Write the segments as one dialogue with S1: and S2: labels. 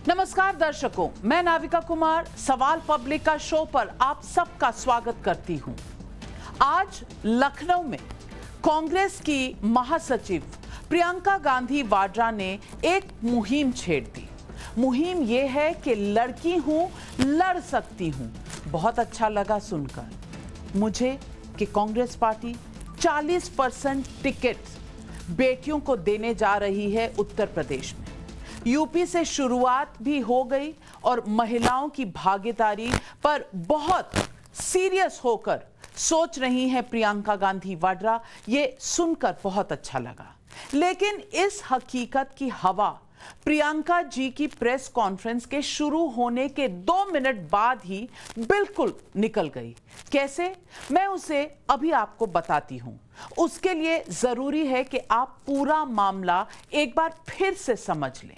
S1: नमस्कार दर्शकों, मैं नाविका कुमार सवाल पब्लिक का शो पर आप सबका स्वागत करती हूं। आज लखनऊ में कांग्रेस की महासचिव प्रियंका गांधी वाड्रा ने एक मुहिम छेड़ दी। मुहिम ये है कि लड़की हूं, लड़ सकती हूं। बहुत अच्छा लगा सुनकर मुझे कि कांग्रेस पार्टी 40% टिकट बेटियों को देने जा रही है उत्तर प्रदेश में। यूपी से शुरुआत भी हो गई और महिलाओं की भागीदारी पर बहुत सीरियस होकर सोच रही हैं प्रियंका गांधी वाड्रा। ये सुनकर बहुत अच्छा लगा, लेकिन इस हकीकत की हवा प्रियंका जी की प्रेस कॉन्फ्रेंस के शुरू होने के 2 मिनट बाद ही बिल्कुल निकल गई। कैसे, मैं उसे अभी आपको बताती हूं। उसके लिए जरूरी है कि आप पूरा मामला एक बार फिर से समझ लें।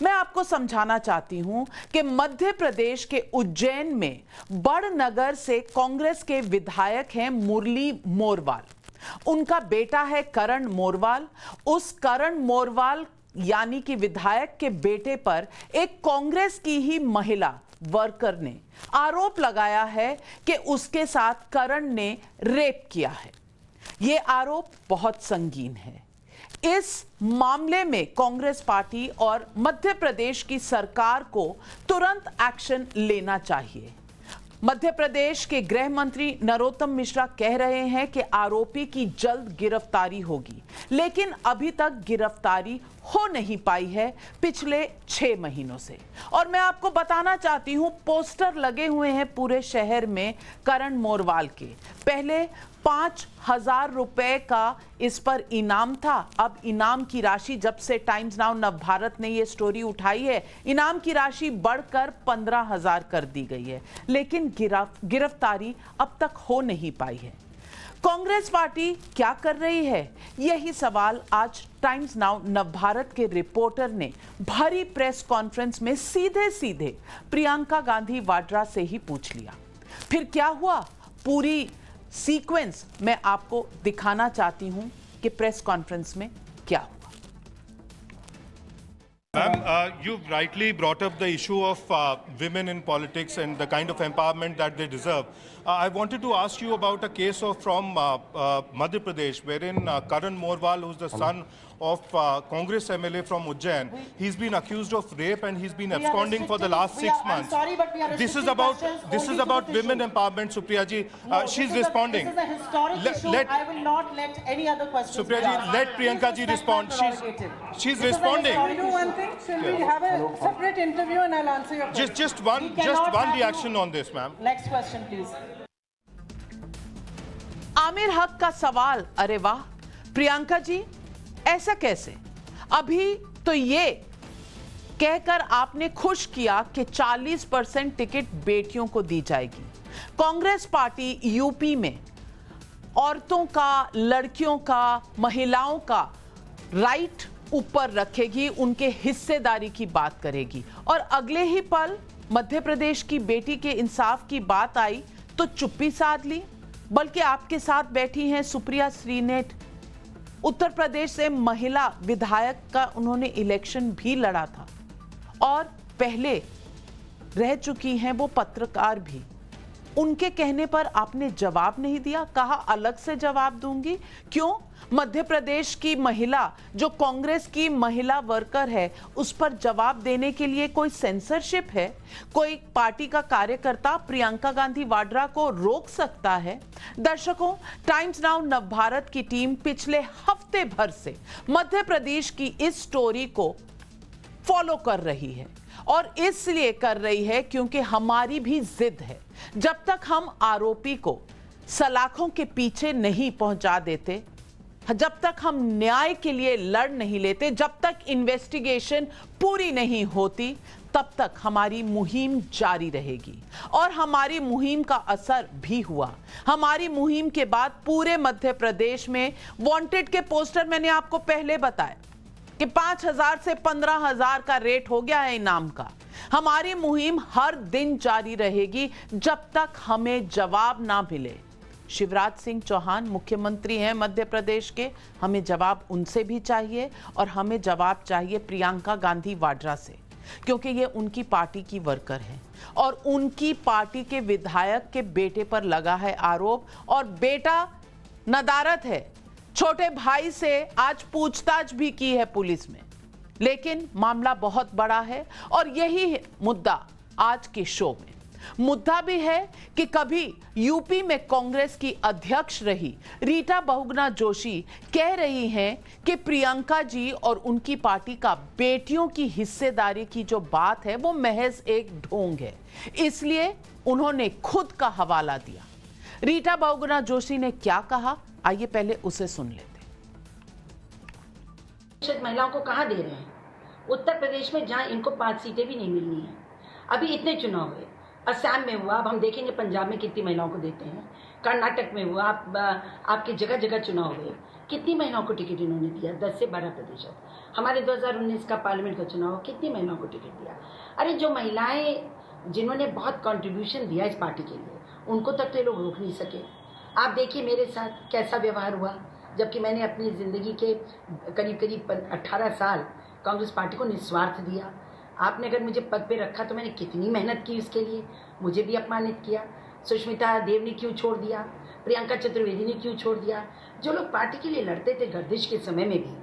S1: मैं आपको समझाना चाहती हूं कि मध्य प्रदेश के उज्जैन में बड़नगर से कांग्रेस के विधायक हैं मुरली मोरवाल। उनका बेटा है करण मोरवाल। उस करण मोरवाल यानी कि विधायक के बेटे पर एक कांग्रेस की ही महिला वर्कर ने आरोप लगाया है कि उसके साथ करण ने रेप किया है। यह आरोप बहुत संगीन है। इस मामले में कांग्रेस पार्टी और मध्य प्रदेश की सरकार को तुरंत एक्शन लेना चाहिए। मध्य प्रदेश के गृह मंत्री नरोत्तम मिश्रा कह रहे हैं कि आरोपी की जल्द गिरफ्तारी होगी, लेकिन अभी तक गिरफ्तारी हो नहीं पाई है पिछले 6 महीनों से। और मैं आपको बताना चाहती हूं, पोस्टर लगे हुए हैं पूरे शहर में करण मोरवाल के। पहले 5,000 रुपए का इस पर इनाम था। अब इनाम की राशि, जब से टाइम्स नाउ नवभारत ने यह स्टोरी उठाई है, इनाम की राशि बढ़कर 15,000 कर दी गई है, लेकिन गिरफ्तारी अब तक हो नहीं पाई है। कांग्रेस पार्टी क्या कर रही है, यही सवाल आज टाइम्स नाउ नवभारत के रिपोर्टर ने भरी प्रेस कॉन्फ्रेंस में सीधे सीधे प्रियंका गांधी वाड्रा से ही पूछ लिया। फिर क्या हुआ, पूरी सीक्वेंस मैं आपको दिखाना चाहती हूं कि प्रेस कॉन्फ्रेंस में क्या हुआ।
S2: Ma'am, you've rightly brought up the issue of women in politics and the kind of empowerment that they deserve. I wanted to ask you about a case from Madhya Pradesh, wherein Karan Morwal, who's the son of Congress MLA from Ujjain, he's been accused of rape and he's been absconding for the last 6 months.
S3: I'm sorry, but we are
S2: This is about women empowerment, Supriya ji. She's responding.
S3: This is a historic issue. I will not let any other questions.
S2: Supriya ji, let Priyanka ji respond. She's responding.
S4: Shall we do one thing? Shall we have a separate interview and I'll answer your question?
S2: Just one reaction on this, ma'am.
S3: Next question, please.
S1: Aamir हक का सवाल, अरे वाह प्रियंका जी, ऐसा कैसे? अभी तो ये कहकर आपने खुश किया कि 40% टिकट बेटियों को दी जाएगी। कांग्रेस पार्टी यूपी में औरतों का, लड़कियों का, महिलाओं का राइट ऊपर रखेगी, उनके हिस्सेदारी की बात करेगी। और अगले ही पल मध्य प्रदेश की बेटी के इंसाफ की बात आई तो चुप्पी साध ली। बल्कि आपके साथ बैठी हैं सुप्रिया श्रीनेट, उत्तर प्रदेश से महिला विधायक का उन्होंने इलेक्शन भी लड़ा था और पहले रह चुकी हैं वो पत्रकार भी। उनके कहने पर आपने जवाब नहीं दिया, कहा अलग से जवाब दूंगी। क्यों? मध्य प्रदेश की महिला जो कांग्रेस की महिला वर्कर है, उस पर जवाब देने के लिए कोई सेंसरशिप है? कोई पार्टी का कार्यकर्ता प्रियंका गांधी वाड्रा को रोक सकता है? दर्शकों, टाइम्स नाउ नवभारत की टीम पिछले हफ्ते भर से मध्य प्रदेश की इस स्टोरी को फॉलो कर रही है और इसलिए कर रही है क्योंकि हमारी भी जिद है। जब तक हम आरोपी को सलाखों के पीछे नहीं पहुंचा देते, जब तक हम न्याय के लिए लड़ नहीं लेते, जब तक इन्वेस्टिगेशन पूरी नहीं होती, तब तक हमारी मुहिम जारी रहेगी। और हमारी मुहिम का असर भी हुआ। हमारी मुहिम के बाद पूरे मध्य प्रदेश में वांटेड के पोस्टर, मैंने आपको पहले बताया कि 5,000 से 15,000 का रेट हो गया है इनाम का। हमारी मुहिम हर दिन जारी रहेगी जब तक हमें जवाब ना मिले। शिवराज सिंह चौहान मुख्यमंत्री हैं मध्य प्रदेश के, हमें जवाब उनसे भी चाहिए और हमें जवाब चाहिए प्रियंका गांधी वाड्रा से। क्योंकि ये उनकी पार्टी की वर्कर है और उनकी पार्टी के विधायक के बेटे पर लगा है आरोप और बेटा नदारत है। छोटे भाई से आज पूछताछ भी की है पुलिस में, लेकिन मामला बहुत बड़ा है और यही है मुद्दा आज के शो में। मुद्दा भी है कि कभी यूपी में कांग्रेस की अध्यक्ष रही रीटा बहुगुणा जोशी कह रही हैं कि प्रियंका जी और उनकी पार्टी का बेटियों की हिस्सेदारी की जो बात है वो महज एक ढोंग है, इसलिए उन्होंने खुद का हवाला दिया। रीटा बहुगुणा जोशी ने क्या कहा, आइए पहले उसे सुन लेते।
S5: महिलाओं को कहां दे रहे हैं? उत्तर प्रदेश में जहां इनको 5 सीटें भी नहीं मिलनी है। अभी इतने चुनाव हुए, असम में हुआ, अब हम देखेंगे पंजाब में कितनी महिलाओं को देते हैं, कर्नाटक में हुआ, आपके जगह जगह चुनाव हुए, कितनी महिलाओं को टिकट इन्होंने दिया? 10 से 12%। हमारे 2019 का पार्लियामेंट का चुनाव, कितनी महिलाओं को टिकट दिया? अरे जो महिलाएं जिन्होंने बहुत कंट्रीब्यूशन दिया इस पार्टी के लिए, उनको तक तो ये लोग रोक नहीं सके। आप देखिए मेरे साथ कैसा व्यवहार हुआ, जबकि मैंने अपनी ज़िंदगी के करीब 18 साल कांग्रेस पार्टी को निस्वार्थ दिया। आपने अगर मुझे पद पे रखा तो मैंने कितनी मेहनत की उसके लिए, मुझे भी अपमानित किया। सुष्मिता देव ने क्यों छोड़ दिया, प्रियंका चतुर्वेदी ने क्यों छोड़ दिया? जो लोग पार्टी के लिए लड़ते थे गर्दिश के समय में भी,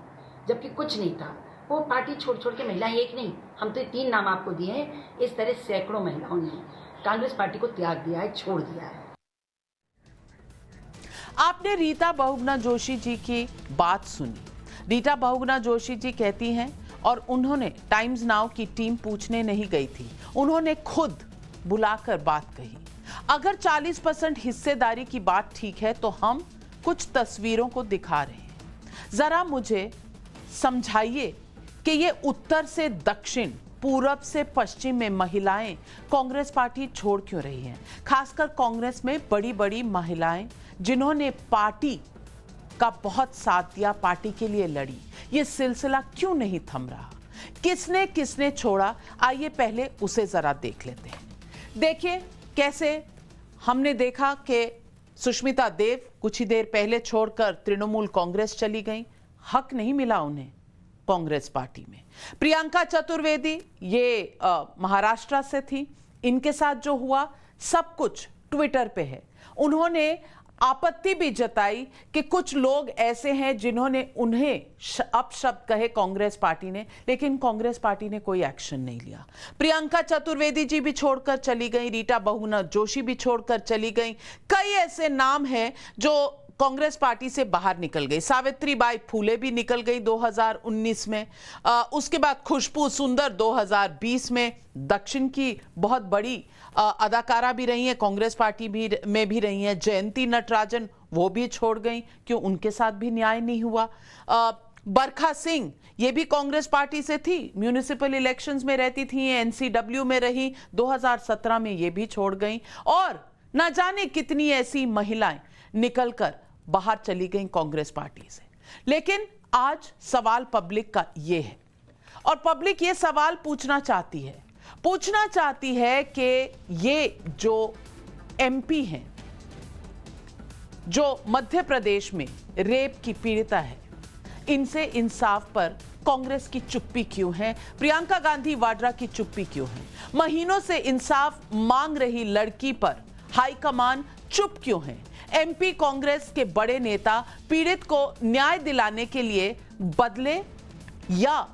S5: जबकि कुछ नहीं था, वो पार्टी छोड़ छोड़ के महिलाएं, एक नहीं, हम तो 3 नाम आपको दिए हैं, इस तरह सैकड़ों महिलाओं ने कांग्रेस पार्टी को त्याग दिया है, छोड़ दिया है।
S1: आपने रीटा बहुगुणा जोशी जी की बात सुनी। रीटा बहुगुणा जोशी जी कहती हैं और उन्होंने टाइम्स नाउ की टीम पूछने नहीं गई थी, उन्होंने खुद बुलाकर बात कही। अगर 40% हिस्सेदारी की बात ठीक है तो हम कुछ तस्वीरों को दिखा रहे हैं। जरा मुझे समझाइए कि ये उत्तर से दक्षिण, पूरब से पश्चिम में महिलाएं कांग्रेस पार्टी छोड़ क्यों रही हैं? खासकर कांग्रेस में बड़ी बड़ी महिलाएं जिन्होंने पार्टी का बहुत साथ दिया, पार्टी के लिए लड़ी, ये सिलसिला क्यों नहीं थम रहा? किसने किसने छोड़ा? आइए पहले उसे जरा देख लेते हैं। देखिए कैसे हमने देखा कि सुष्मिता देव कुछ ही देर पहले छोड़कर तृणमूल कांग्रेस चली गई, हक नहीं मिला उन्हें कांग्रेस पार्टी में। प्रियंका चतुर्वेदी ये महाराष्ट्र से थी, इनके साथ जो हुआ सब कुछ ट्विटर पे है। उन्होंने आपत्ति भी जताई कि कुछ लोग ऐसे हैं जिन्होंने उन्हें अपशब्द कहे कांग्रेस पार्टी ने, लेकिन कांग्रेस पार्टी ने कोई एक्शन नहीं लिया। प्रियंका चतुर्वेदी जी भी छोड़कर चली गई, रीटा बहुगुणा जोशी भी छोड़कर चली गई। कई ऐसे नाम हैं जो कांग्रेस पार्टी से बाहर निकल गई। सावित्रीबाई फूले भी निकल गई 2019 में। उसके बाद खुशबू सुंदर 2020 में दक्षिण की बहुत बड़ी अदाकारा भी रही हैं, कांग्रेस पार्टी में भी रही हैं। जयंती नटराजन वो भी छोड़ गई, क्यों? उनके साथ भी न्याय नहीं हुआ। बरखा सिंह ये भी कांग्रेस पार्टी से थी, म्यूनिसिपल इलेक्शंस में रहती थी, एनसीडब्ल्यू में रही, 2017 में ये भी छोड़ गई। और ना जाने कितनी ऐसी महिलाएं निकलकर बाहर चली गई कांग्रेस पार्टी से। लेकिन आज सवाल पब्लिक का ये है और पब्लिक ये सवाल पूछना चाहती है कि ये जो एमपी हैं, जो मध्य प्रदेश में रेप की पीड़िता है, इनसे इंसाफ पर कांग्रेस की चुप्पी क्यों है? प्रियंका गांधी वाड्रा की चुप्पी क्यों है? महीनों से इंसाफ मांग रही लड़की पर हाईकमान चुप क्यों है? एमपी कांग्रेस के बड़े नेता पीड़ित को न्याय दिलाने के लिए बदले या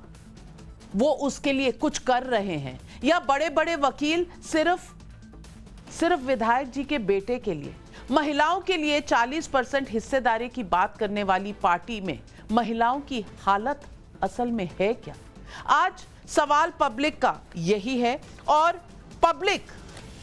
S1: वो उसके लिए कुछ कर रहे हैं, या बड़े बड़े वकील सिर्फ विधायक जी के बेटे के लिए? महिलाओं के लिए 40% हिस्सेदारी की बात करने वाली पार्टी में महिलाओं की हालत असल में है क्या? आज सवाल पब्लिक का यही है और पब्लिक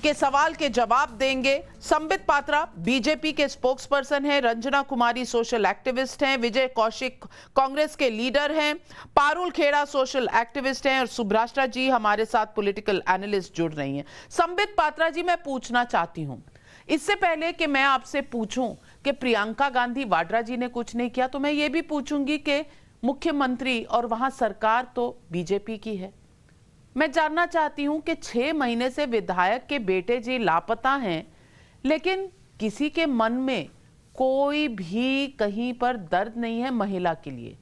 S1: के सवाल के जवाब देंगे संबित पात्रा, बीजेपी के स्पोक्सपर्सन हैं, रंजना कुमारी सोशल एक्टिविस्ट हैं, विजय कौशिक कांग्रेस के लीडर हैं, पारुल खेड़ा सोशल एक्टिविस्ट हैं और सुब्राष्ट्रा जी हमारे साथ पॉलिटिकल एनालिस्ट जुड़ रही हैं। संबित पात्रा जी, मैं पूछना चाहती हूं, इससे पहले कि मैं आपसे पूछूं कि प्रियंका गांधी वाड्रा जी ने कुछ नहीं किया, तो मैं ये भी पूछूंगी कि मुख्यमंत्री और वहां सरकार तो बीजेपी की है। मैं जानना चाहती हूं कि 6 महीने से विधायक के बेटे जी लापता हैं, लेकिन किसी के मन में कोई भी कहीं पर दर्द नहीं है महिला के लिए।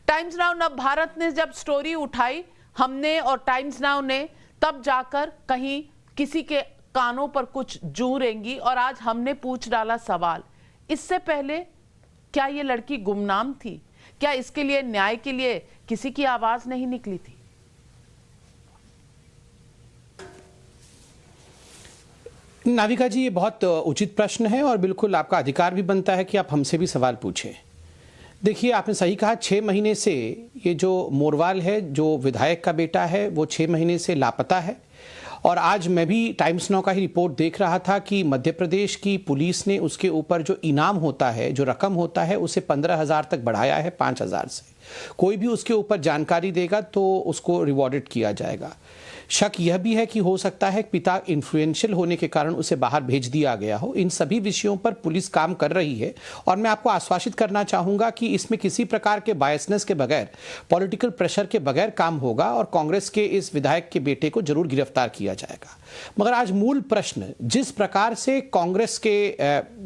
S1: टाइम्स नाउ नव भारत ने जब स्टोरी उठाई, हमने और टाइम्स नाउ ने तब जाकर कहीं किसी के कानों पर कुछ जू रेंगी और आज हमने पूछ डाला सवाल। इससे पहले क्या ये लड़की गुमनाम थी? क्या इसके लिए न्याय के लिए किसी की आवाज नहीं निकली थी?
S6: नाविका जी, ये बहुत उचित प्रश्न है और बिल्कुल आपका अधिकार भी बनता है कि आप हमसे भी सवाल पूछें। देखिए, आपने सही कहा, 6 महीने से ये जो मोरवाल है, जो विधायक का बेटा है, वो 6 महीने से लापता है। और आज मैं भी टाइम्स नाउ का ही रिपोर्ट देख रहा था कि मध्य प्रदेश की पुलिस ने उसके ऊपर जो इनाम होता है, जो रकम होता है, उसे 15,000 तक बढ़ाया है 5,000 से। कोई भी उसके ऊपर जानकारी देगा तो उसको रिवॉर्डेड किया जाएगा। शक यह भी है कि हो सकता है पिता इन्फ्लुएंशियल होने के कारण उसे बाहर भेज दिया गया हो। इन सभी विषयों पर पुलिस काम कर रही है और मैं आपको आश्वासित करना चाहूंगा कि इसमें किसी प्रकार के बायसनेस के बगैर, पॉलिटिकल प्रेशर के बगैर काम होगा और कांग्रेस के इस विधायक के बेटे को जरूर गिरफ्तार किया जाएगा। मगर आज मूल प्रश्न, जिस प्रकार से कांग्रेस के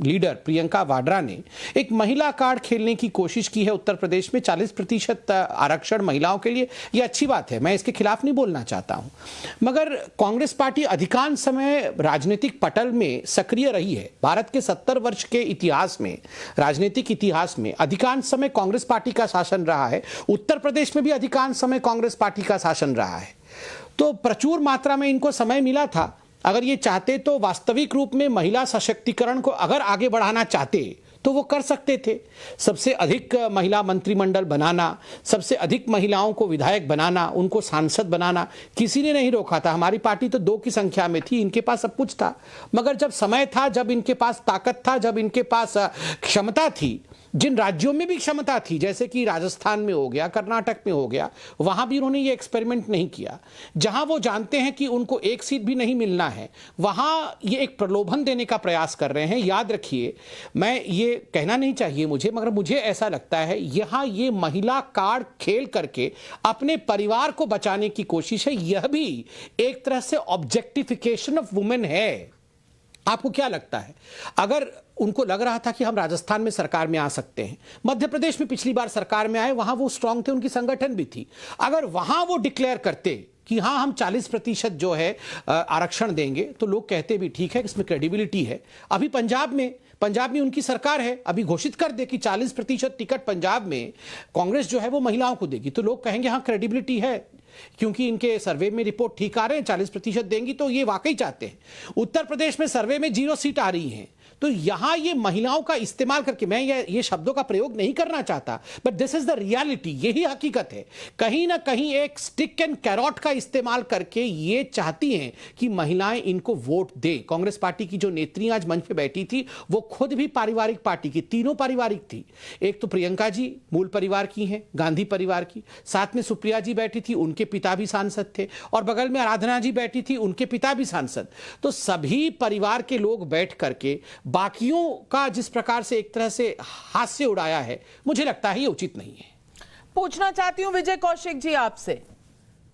S6: लीडर प्रियंका वाड्रा ने एक महिला कार्ड खेलने की कोशिश की है उत्तर प्रदेश में, 40% आरक्षण महिलाओं के लिए, यह अच्छी बात है, मैं इसके खिलाफ नहीं बोलना चाहता हूं। मगर कांग्रेस पार्टी अधिकांश समय राजनीतिक पटल में सक्रिय रही है। भारत के 70 वर्ष के इतिहास में, राजनीतिक इतिहास में अधिकांश समय कांग्रेस पार्टी का शासन रहा है। उत्तर प्रदेश में भी अधिकांश समय कांग्रेस पार्टी का शासन रहा है। तो प्रचुर मात्रा में इनको समय मिला था। अगर ये चाहते तो वास्तविक रूप में महिला सशक्तिकरण को अगर आगे बढ़ाना चाहते तो वो कर सकते थे। सबसे अधिक महिला मंत्रिमंडल बनाना, सबसे अधिक महिलाओं को विधायक बनाना, उनको सांसद बनाना, किसी ने नहीं रोका था। हमारी पार्टी तो 2 की संख्या में थी, इनके पास सब कुछ था। मगर जब समय था, जब इनके पास ताकत था, जब इनके पास क्षमता थी, जिन राज्यों में भी क्षमता थी, जैसे कि राजस्थान में हो गया, कर्नाटक में हो गया, वहां भी उन्होंने ये एक्सपेरिमेंट नहीं किया। जहां वो जानते हैं कि उनको एक सीट भी नहीं मिलना है, वहां ये एक प्रलोभन देने का प्रयास कर रहे हैं। याद रखिए, मैं ये कहना नहीं चाहिए मुझे, मगर मुझे ऐसा लगता है यहां ये महिला कार्ड खेल करके अपने परिवार को बचाने की कोशिश है। यह भी एक तरह से ऑब्जेक्टिफिकेशन ऑफ वुमेन है। आपको क्या लगता है, अगर उनको लग रहा था कि हम राजस्थान में सरकार में आ सकते हैं, मध्य प्रदेश में पिछली बार सरकार में आए, वहां वो स्ट्रांग थे, उनकी संगठन भी थी, अगर वहां वो डिक्लेयर करते कि हाँ हम 40% जो है आरक्षण देंगे, तो लोग कहते भी ठीक है, इसमें क्रेडिबिलिटी है। अभी पंजाब में उनकी सरकार है, अभी घोषित कर दे कि 40% टिकट पंजाब में कांग्रेस जो है वो महिलाओं को देगी, तो लोग कहेंगे हाँ क्रेडिबिलिटी है, क्योंकि इनके सर्वे में रिपोर्ट ठीक आ रहे हैं, 40% देंगी तो ये वाकई चाहते हैं। उत्तर प्रदेश में सर्वे में 0 सीट आ रही हैं, तो यहां ये महिलाओं का इस्तेमाल करके, मैं ये शब्दों का प्रयोग नहीं करना चाहता, but this is the reality, यही हकीकत है। कहीं ना कहीं एक स्टिक एंड कैरॉट का इस्तेमाल करके ये चाहती हैं कि महिलाएं इनको वोट दे। कांग्रेस पार्टी की जो नेत्री आज मंच पे बैठी थी, वो खुद भी पारिवारिक पार्टी की, तीनों पारिवारिक थी। एक तो प्रियंका जी मूल परिवार की हैं, गांधी परिवार की, साथ में सुप्रिया जी बैठी थी, उनके पिता भी सांसद थे, और बगल में आराधना जी बैठी थी, उनके पिता भी सांसद। तो सभी परिवार के लोग बैठ करके बाकियों का जिस प्रकार से एक तरह से हास्य उड़ाया है, मुझे लगता है ये उचित नहीं है।
S1: पूछना चाहती हूं विजय कौशिक जी आपसे,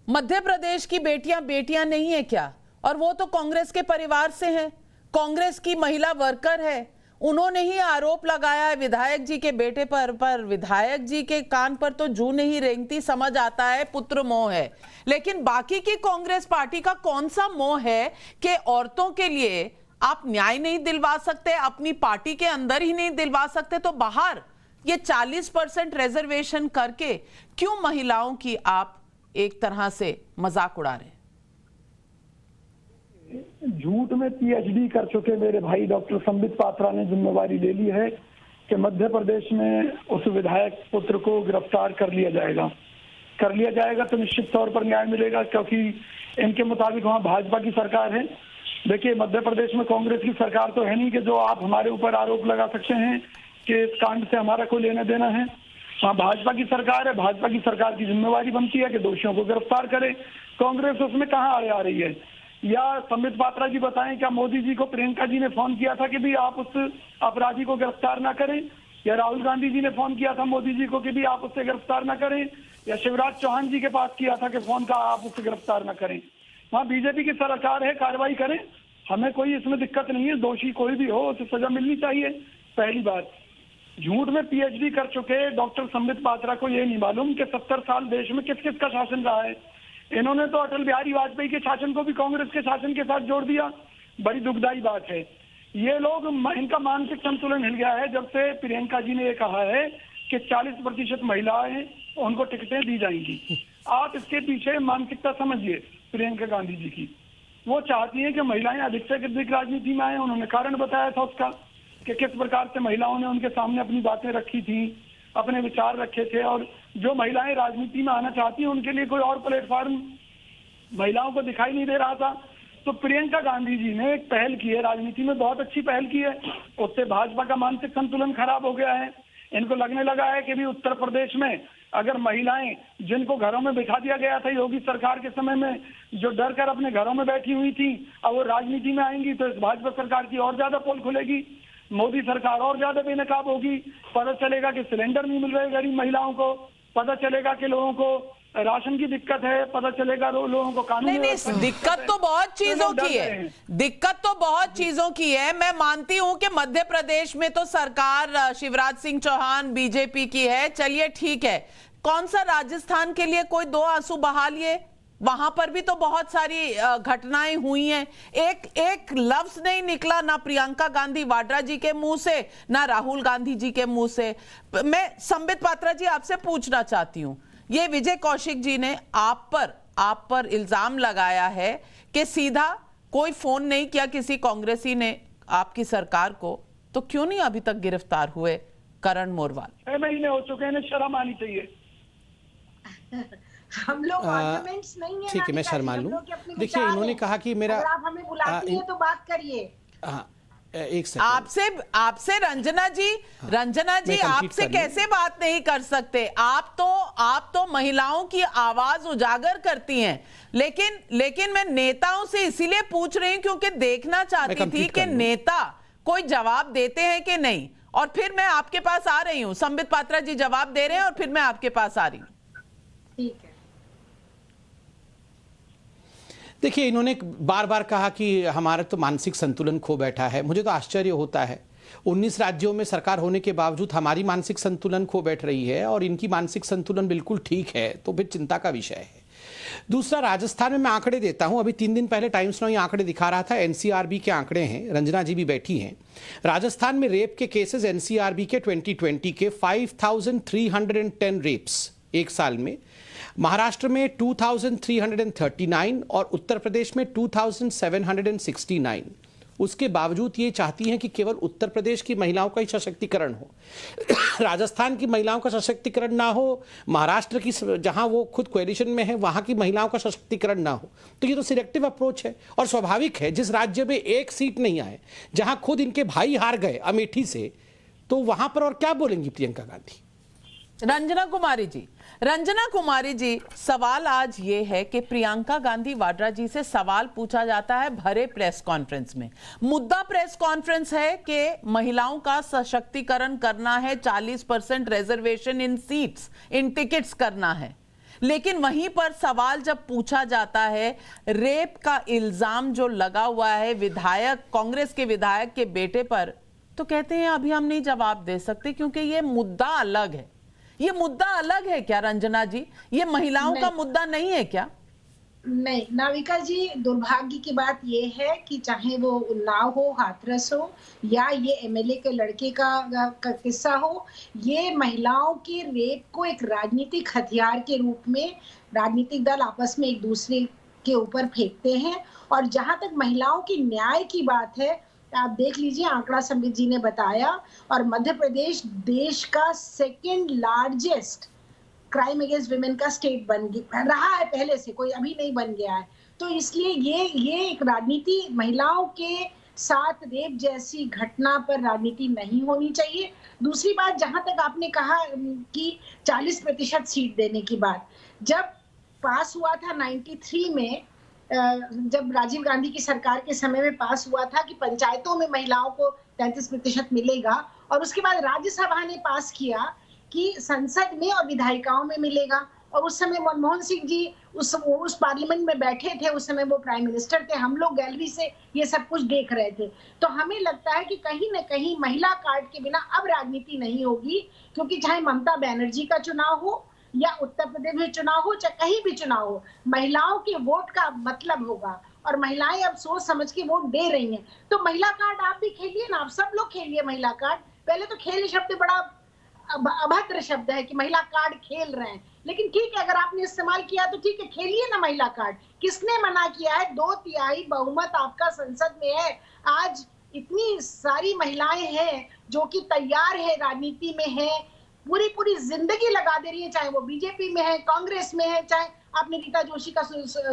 S1: मध्य प्रदेश की बेटियां नहीं है क्या? और वो तो कांग्रेस के परिवार से हैं, कांग्रेस की महिला वर्कर है, उन्होंने ही आरोप लगाया है विधायक जी के बेटे पर विधायक जी के कान पर तो जू नहीं रेंगती, समझ आता है पुत्र मोह है। लेकिन बाकी की कांग्रेस पार्टी का कौन सा मोह है कि औरतों के लिए आप न्याय नहीं दिलवा सकते, अपनी पार्टी के अंदर ही नहीं दिलवा सकते, तो बाहर ये 40% रिजर्वेशन करके क्यों महिलाओं की आप एक तरह से मजाक उड़ा रहे?
S7: झूठ में पीएचडी कर चुके मेरे भाई डॉक्टर संबित पात्रा ने जिम्मेवारी ले ली है कि मध्य प्रदेश में उस विधायक पुत्र को गिरफ्तार कर लिया जाएगा तो निश्चित तौर पर न्याय मिलेगा, क्योंकि इनके मुताबिक वहां भाजपा की सरकार है। देखिए, मध्य प्रदेश में कांग्रेस की सरकार तो है नहीं कि जो आप हमारे ऊपर आरोप लगा सकते हैं कि इस कांड से हमारा कोई लेना देना है। वहाँ भाजपा की सरकार है, भाजपा की सरकार की जिम्मेवारी बनती है कि दोषियों को गिरफ्तार करे। कांग्रेस उसमें कहाँ आड़े आ रही है? या संबित पात्रा जी बताएं, क्या मोदी जी को प्रियंका जी ने फोन किया था कि भी आप उस अपराधी को गिरफ्तार ना करें? या राहुल गांधी जी ने फोन किया था मोदी जी को कि भी आप उससे गिरफ्तार ना करें? या शिवराज चौहान जी के पास किया था कि फोन का आप उससे गिरफ्तार ना करें? वहाँ बीजेपी की सरकार है, कार्रवाई करें, हमें कोई इसमें दिक्कत नहीं है। दोषी कोई भी हो उसे सजा मिलनी चाहिए। पहली बात, झूठ में पीएचडी कर चुके डॉक्टर संबित पात्रा को ये नहीं मालूम कि 70 साल देश में किस किस का शासन रहा है। इन्होंने तो अटल बिहारी वाजपेयी के शासन को भी कांग्रेस के शासन के साथ जोड़ दिया। बड़ी दुखदाई बात है। ये लोग, इनका मानसिक संतुलन हिल गया है जब से प्रियंका जी ने ये कहा है कि 40% महिलाएं उनको टिकटें दी जाएंगी। आप इसके पीछे मानसिकता समझिए प्रियंका गांधी जी की। वो चाहती हैं कि महिलाएं अधिक से अधिक राजनीति में आए। उन्होंने कारण बताया था उसका कि किस प्रकार से महिलाओं ने उनके सामने अपनी बातें रखी थी, अपने विचार रखे थे, और जो महिलाएं राजनीति में आना चाहती हैं उनके लिए कोई और प्लेटफॉर्म महिलाओं को दिखाई नहीं दे रहा था। तो प्रियंका गांधी जी ने एक पहल की है, राजनीति में बहुत अच्छी पहल की है। उससे भाजपा का मानसिक संतुलन खराब हो गया है। इनको लगने लगा है कि भी उत्तर प्रदेश में अगर महिलाएं, जिनको घरों में बिठा दिया गया था योगी सरकार के समय में, जो डर कर अपने घरों में बैठी हुई थी, अब वो राजनीति में आएंगी तो इस भाजपा सरकार की और ज्यादा पोल खुलेगी, मोदी सरकार और ज्यादा बेनकाब होगी। पता चलेगा कि सिलेंडर नहीं मिल रहे गरीब महिलाओं को, पता चलेगा कि लोगों को राशन की दिक्कत है, पता चलेगा लोगों को कानून
S1: नहीं, दिक्कत तो बहुत चीजों की है, दिक्कत तो बहुत चीजों की है। मैं मानती हूं कि मध्य प्रदेश में तो सरकार शिवराज सिंह चौहान बीजेपी की है, चलिए ठीक है। कौन सा राजस्थान के लिए कोई दो आंसू बहा लिए? वहां पर भी तो बहुत सारी घटनाएं हुई हैं। एक लफ्ज नहीं निकला ना प्रियंका गांधी वाड्रा जी के मुंह से, ना राहुल गांधी जी के मुंह से। मैं संबित पात्रा जी आपसे पूछना चाहती हूं, ये विजय कौशिक जी ने आप पर इल्जाम लगाया है कि सीधा कोई फोन नहीं किया किसी कांग्रेसी ने आपकी सरकार को, तो क्यों नहीं अभी तक गिरफ्तार हुए करण मोरवाल?
S7: 6 महीने हो चुके हैं, शर्म आनी चाहिए।
S8: हम लोग आर्गुमेंट्स नहीं है।
S6: ठीक है, मैं शर्मा लूं। देखिए, इन्होंने कहा कि मेरा,
S8: अगर आप हमें बुलाती हैं तो बात करिए।
S6: एक सेकंड,
S1: आपसे रंजना जी आपसे कैसे बात नहीं कर सकते? आप तो महिलाओं की आवाज उजागर करती हैं, लेकिन मैं नेताओं से इसीलिए पूछ रही हूं क्योंकि देखना चाहती थी कि नेता कोई जवाब देते हैं कि नहीं। और फिर मैं आपके पास आ रही हूं, संबित पात्रा जी जवाब दे रहे हैं और फिर मैं आपके पास आ रही हूं।
S8: ठीक है।
S6: देखिए, इन्होंने बार बार कहा कि हमारा तो मानसिक संतुलन खो बैठा है। मुझे तो आश्चर्य होता है, 19 राज्यों में सरकार होने के बावजूद हमारी मानसिक संतुलन खो बैठ रही है और इनकी मानसिक संतुलन बिल्कुल ठीक है, तो फिर चिंता का विषय है। दूसरा, राजस्थान में मैं आंकड़े देता हूं। अभी 3 दिन पहले टाइम्स नाउ ये आंकड़े दिखा रहा था, एनसीआरबी के आंकड़े हैं, रंजना जी भी बैठी हैं। राजस्थान में रेप के केसेस एनसीआरबी के 2020 के 5310 रेप्स एक साल में, महाराष्ट्र में 2339 और उत्तर प्रदेश में 2769। उसके बावजूद ये चाहती हैं कि केवल उत्तर प्रदेश की महिलाओं का ही सशक्तिकरण हो, राजस्थान की महिलाओं का सशक्तिकरण ना हो, महाराष्ट्र की जहां वो खुद कोएलिशन में है वहां की महिलाओं का सशक्तिकरण ना हो। तो ये तो सिलेक्टिव अप्रोच है और स्वाभाविक है। जिस राज्य में एक सीट नहीं आए, जहां खुद इनके भाई हार गए अमेठी से, तो वहां पर और क्या बोलेंगी प्रियंका गांधी?
S1: रंजना कुमारी जी, सवाल आज ये है कि प्रियंका गांधी वाड्रा जी से सवाल पूछा जाता है भरे प्रेस कॉन्फ्रेंस में। मुद्दा प्रेस कॉन्फ्रेंस है कि महिलाओं का सशक्तिकरण करना है, 40% रिजर्वेशन इन सीट्स, इन टिकट्स करना है। लेकिन वहीं पर सवाल जब पूछा जाता है रेप का इल्जाम जो लगा हुआ है विधायक, कांग्रेस के विधायक के बेटे पर, तो कहते हैं अभी हम नहीं जवाब दे सकते क्योंकि ये मुद्दा अलग है। ये मुद्दा अलग है क्या रंजना जी? ये महिलाओं का मुद्दा नहीं है क्या?
S8: नहीं नाविका जी, दुर्भाग्य की बात ये है कि चाहे वो उन्नाव हो, हाथरस हो, या ये एमएलए के लड़के का किस्सा हो, ये महिलाओं के रेप को एक राजनीतिक हथियार के रूप में राजनीतिक दल आपस में एक दूसरे के ऊपर फेंकते हैं। और जहां तक महिलाओं की न्याय की बात है, आप देख लीजिए, आंकड़ा संबित जी ने बताया, और मध्य प्रदेश देश का 2nd largest crime against women का स्टेट रहा है पहले से, कोई अभी नहीं बन गया है। तो इसलिए ये एक राजनीति, महिलाओं के साथ रेप जैसी घटना पर राजनीति नहीं होनी चाहिए। दूसरी बात, जहां तक आपने कहा कि 40% सीट देने की बात, जब पास हुआ था 93 में, जब राजीव गांधी की सरकार के समय में पास हुआ था कि पंचायतों में महिलाओं को 33% मिलेगा, और उसके बाद राज्यसभा ने पास किया कि संसद में और विधायिकाओं में मिलेगा। और उस समय मनमोहन सिंह जी उस पार्लियामेंट में बैठे थे, उस समय वो प्राइम मिनिस्टर थे, हम लोग गैलरी से ये सब कुछ देख रहे थे। तो हमें लगता है कि कहीं न कहीं महिला कार्ड के बिना अब राजनीति नहीं होगी, क्योंकि चाहे ममता बनर्जी का चुनाव हो या उत्तर प्रदेश मध्य में चुनाव हो चाहे कहीं भी चुनाव हो, महिलाओं के वोट का मतलब होगा और महिलाएं अब सोच समझ के वोट दे रही हैं। तो महिला कार्ड आप भी खेलिए ना, आप सब लोग खेलिए महिला कार्ड। पहले तो खेल शब्द बड़ा अभद्र शब्द है कि महिला कार्ड खेल रहे हैं, लेकिन ठीक है, अगर आपने इस्तेमाल किया तो ठीक है, खेलिए ना महिला कार्ड। किसने मना किया है? 2/3 बहुमत आपका संसद में है। आज इतनी सारी महिलाएं हैं जो कि तैयार है, राजनीति में है, पूरी जिंदगी लगा दे रही है, चाहे वो बीजेपी में है, कांग्रेस में है, चाहे आपने रीता जोशी का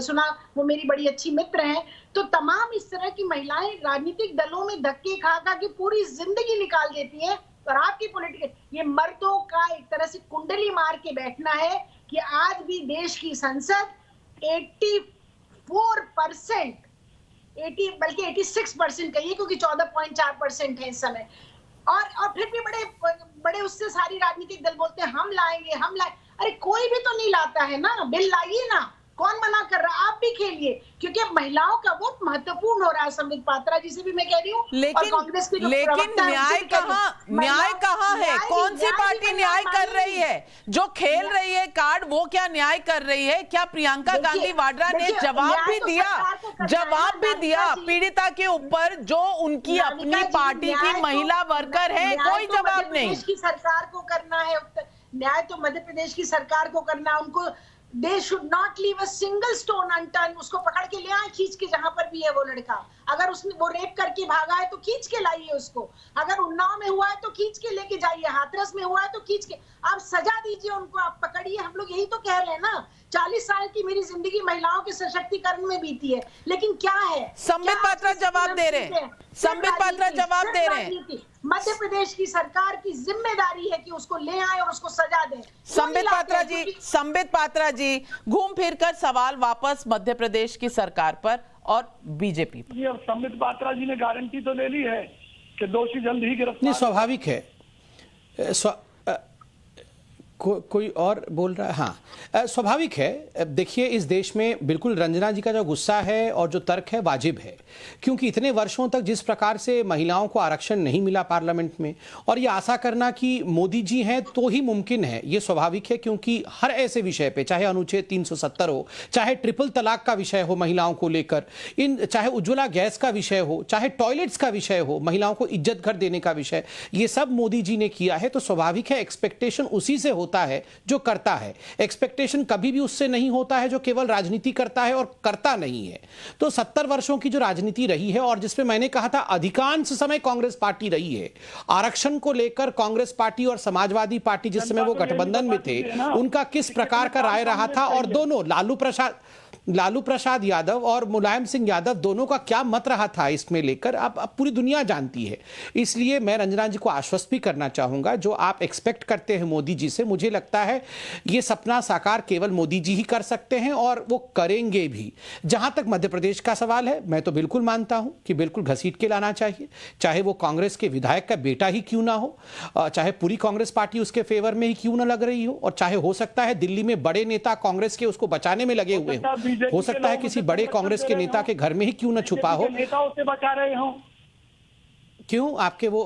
S8: सुना, वो मेरी बड़ी अच्छी मित्र हैं। तो तमाम इस तरह की महिलाएं राजनीतिक दलों में धक्के खा खा के पूरी जिंदगी निकाल देती हैं। और आपकी पॉलिटिकल, ये मर्दों का एक तरह से कुंडली मार के बैठना है कि आज भी देश की संसद 84%, बल्कि 86% कहिए, क्योंकि 14.4% है इस समय। और फिर भी बड़े उससे सारी राजनीतिक दल बोलते हैं हम लाएंगे। अरे कोई भी तो नहीं लाता है ना, बिल लाइए ना, कौन मना कर रहा है? आप भी खेलिए, क्योंकि अब महिलाओं का वोट महत्वपूर्ण हो रहा है। संबित पात्रा जी से भी मैं कह रही हूँ,
S1: लेकिन न्याय कहाँ है? कौन सी पार्टी न्याय कर रही है? जो खेल रही है कार्ड, वो क्या न्याय कर रही है? क्या प्रियंका गांधी वाड्रा ने जवाब भी दिया पीड़िता के ऊपर, जो उनकी अपनी पार्टी की महिला वर्कर है? कोई जवाब नहीं।
S8: की सरकार को करना है न्याय, तो मध्य प्रदेश की सरकार को करना है। उनको They should not leave a single stone unturned। उसको पकड़ के ले आए, खींच के, जहां पर भी है वो लड़का। अगर उसने वो रेप करके भागा है तो खींच के लाइए उसको। अगर उन्नाव में हुआ है तो खींच के लेके जाइए, हाथरस में हुआ है तो खींच के, आप सजा दीजिए उनको, आप पकड़िए। हम लोग यही तो कह रहे हैं ना, 40 साल की मेरी जिंदगी महिलाओं के सशक्तिकरण में बीती है, लेकिन क्या है?
S1: संबित पात्रा जवाब दे रहे हैं, संबित पात्रा जवाब दे रहे हैं।
S8: मध्य प्रदेश की सरकार की जिम्मेदारी है कि उसको ले आए और उसको सजा दें।
S1: संबित पात्रा जी, घूम फिर कर सवाल वापस मध्य प्रदेश की सरकार पर और बीजेपी पर।
S7: अब संबित पात्रा जी ने गारंटी तो ले ली है कि दोषी जल्द ही गिरफ्तार।
S6: नहीं, स्वाभाविक है। कोई और बोल रहा है? हाँ, स्वाभाविक है। देखिए, इस देश में बिल्कुल रंजना जी का जो गुस्सा है और जो तर्क है वाजिब है, क्योंकि इतने वर्षों तक जिस प्रकार से महिलाओं को आरक्षण नहीं मिला पार्लियामेंट में, और ये आशा करना कि मोदी जी हैं तो ही मुमकिन है, ये स्वाभाविक है। क्योंकि हर ऐसे विषय पे, चाहे अनुच्छेद 370 हो, चाहे ट्रिपल तलाक का विषय हो महिलाओं को लेकर, चाहे उज्ज्वला गैस का विषय हो, चाहे टॉयलेट्स का विषय हो, महिलाओं को इज्जत घर देने का विषय, ये सब मोदी जी ने किया है। तो स्वाभाविक है एक्सपेक्टेशन उसी से होता है जो करता है। एक्सपेक्टेशन कभी भी उससे नहीं होता है जो केवल राजनीति करता है और करता नहीं है। तो 70 वर्षों की जो राजनीति रही है, और जिसमें मैंने कहा था अधिकांश समय कांग्रेस पार्टी रही है, आरक्षण को लेकर कांग्रेस पार्टी और समाजवादी पार्टी जिस समय वो गठबंधन में थे, उनका किस प्रकार का राय रहा था, और दोनों लालू प्रसाद यादव और मुलायम सिंह यादव दोनों का क्या मत रहा था इसमें लेकर, अब पूरी दुनिया जानती है। इसलिए मैं रंजना जी को आश्वस्त भी करना चाहूंगा, जो आप एक्सपेक्ट करते हैं मोदी जी से, मुझे लगता है ये सपना साकार केवल मोदी जी ही कर सकते हैं, और वो करेंगे भी। जहां तक मध्य प्रदेश का सवाल है, मैं तो बिल्कुल मानता हूं कि बिल्कुल घसीट के लाना चाहिए, चाहे वो कांग्रेस के विधायक का बेटा ही क्यों ना हो, चाहे पूरी कांग्रेस पार्टी उसके फेवर में ही क्यों ना लग रही हो, और चाहे हो सकता है दिल्ली में बड़े नेता कांग्रेस के उसको बचाने में लगे हुए हो सकता है किसी बड़े कांग्रेस के नेता के घर में ही क्यों न छुपा हो।
S7: नेताओं से बचा रहे हो
S6: क्यों? आपके वो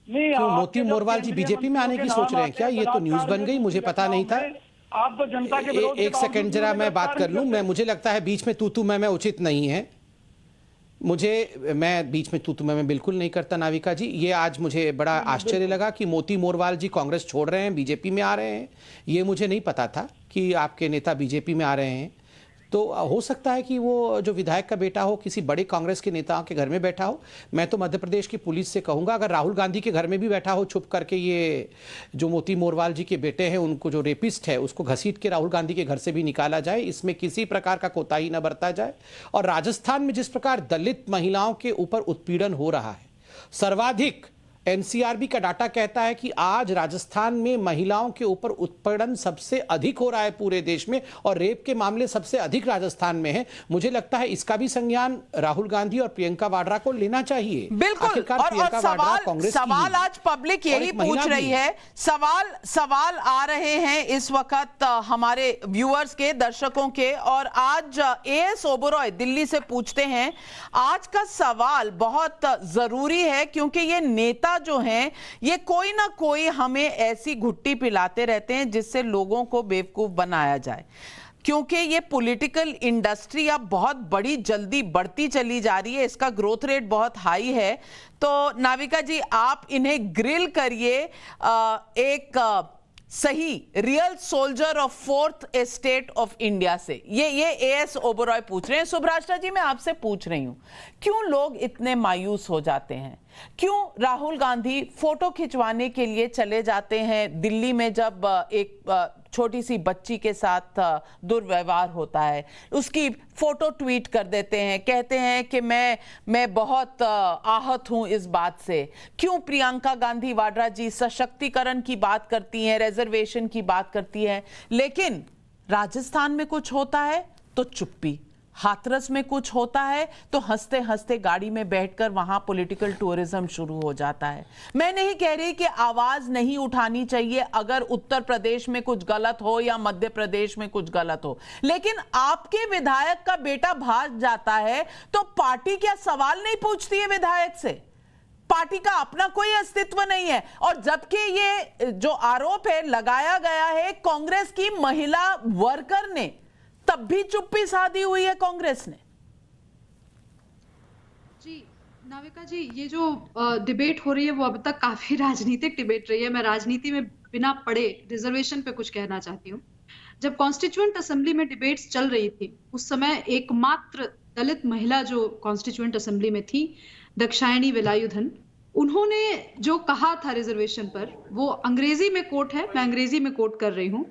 S6: क्यों मोती मोरवाल जी बीजेपी में आने की सोच रहे हैं क्या? ये तो न्यूज बन गई, मुझे पता नहीं था।
S7: आप तो जनता के विरोध।
S6: एक सेकंड जरा मैं बात कर लूं। मुझे लगता है बीच में तू मैं उचित नहीं है। मैं बीच में तू मैं बिल्कुल नहीं करता नाविका जी। ये आज मुझे बड़ा आश्चर्य लगा कि मोती मोरवाल जी कांग्रेस छोड़ रहे हैं, बीजेपी में आ रहे हैं। ये मुझे नहीं पता था कि आपके नेता बीजेपी में आ रहे हैं। तो हो सकता है कि वो जो विधायक का बेटा हो किसी बड़े कांग्रेस के नेता के घर में बैठा हो। मैं तो मध्य प्रदेश की पुलिस से कहूंगा, अगर राहुल गांधी के घर में भी बैठा हो छुप करके, ये जो मोती मोरवाल जी के बेटे हैं, उनको जो रेपिस्ट है उसको घसीट के राहुल गांधी के घर से भी निकाला जाए। इसमें किसी प्रकार का कोताही न बरता जाए। और राजस्थान में जिस प्रकार दलित महिलाओं के ऊपर उत्पीड़न हो रहा है, सर्वाधिक एनसीआरबी का डाटा कहता है कि आज राजस्थान में महिलाओं के ऊपर उत्पीड़न सबसे अधिक हो रहा है पूरे देश में, और रेप के मामले सबसे अधिक राजस्थान में है। मुझे लगता है इसका भी संज्ञान राहुल गांधी और प्रियंका वाड्रा को लेना चाहिए।
S1: बिल्कुल। और सवाल आज पब्लिक यही पूछ रही है, सवाल आ रहे हैं इस वक्त हमारे व्यूअर्स के, दर्शकों के। और आज एएस ओबरॉय दिल्ली से पूछते हैं, आज का सवाल बहुत जरूरी है क्योंकि ये नेता नेता जो हैं ये कोई ना कोई हमें ऐसी घुट्टी पिलाते रहते हैं जिससे लोगों को बेवकूफ बनाया जाए, क्योंकि ये पॉलिटिकल इंडस्ट्री अब बहुत बड़ी जल्दी बढ़ती चली जा रही है, इसका ग्रोथ रेट बहुत हाई है। तो नाविका जी आप इन्हें ग्रिल करिए एक सही real soldier of fourth estate of India से। ये एएस ओबरॉय पूछ रहे हैं। सुभ्राष्टा जी मैं आपसे पूछ रही हूं, क्यों लोग इतने मायूस हो जाते हैं? क्यों राहुल गांधी फोटो खिंचवाने के लिए चले जाते हैं दिल्ली में जब एक छोटी सी बच्ची के साथ दुर्व्यवहार होता है, उसकी फोटो ट्वीट कर देते हैं, कहते हैं कि मैं बहुत आहत हूं इस बात से। क्यों प्रियंका गांधी वाड्रा जी सशक्तिकरण की बात करती हैं, रिजर्वेशन की बात करती हैं, लेकिन राजस्थान में कुछ होता है तो चुप्पी, हाथरस में कुछ होता है तो हंसते हंसते गाड़ी में बैठकर वहां पॉलिटिकल टूरिज्म शुरू हो जाता है। मैं नहीं कह रही कि आवाज नहीं उठानी चाहिए अगर उत्तर प्रदेश में कुछ गलत हो या मध्य प्रदेश में कुछ गलत हो, लेकिन आपके विधायक का बेटा भाग जाता है तो पार्टी क्या सवाल नहीं पूछती है विधायक से? पार्टी का अपना कोई अस्तित्व नहीं है। और जबकि ये जो आरोप है लगाया गया है कांग्रेस की महिला वर्कर ने, तब भी चुप्पी साधी हुई है कांग्रेस ने।
S9: जी नाविका जी, ये जो डिबेट हो रही है वो अब तक काफी राजनीतिक डिबेट रही है। मैं राजनीति में बिना पढ़े रिजर्वेशन पे कुछ कहना चाहती हूँ। जब कॉन्स्टिट्यूएंट असेंबली में डिबेट्स चल रही थी उस समय एकमात्र दलित महिला जो कॉन्स्टिट्यूएंट असेंबली में थी, दाक्षायणी वेलायुधन, उन्होंने जो कहा था रिजर्वेशन पर, वो अंग्रेजी में कोट है, मैं अंग्रेजी में कोट कर रही हूँ।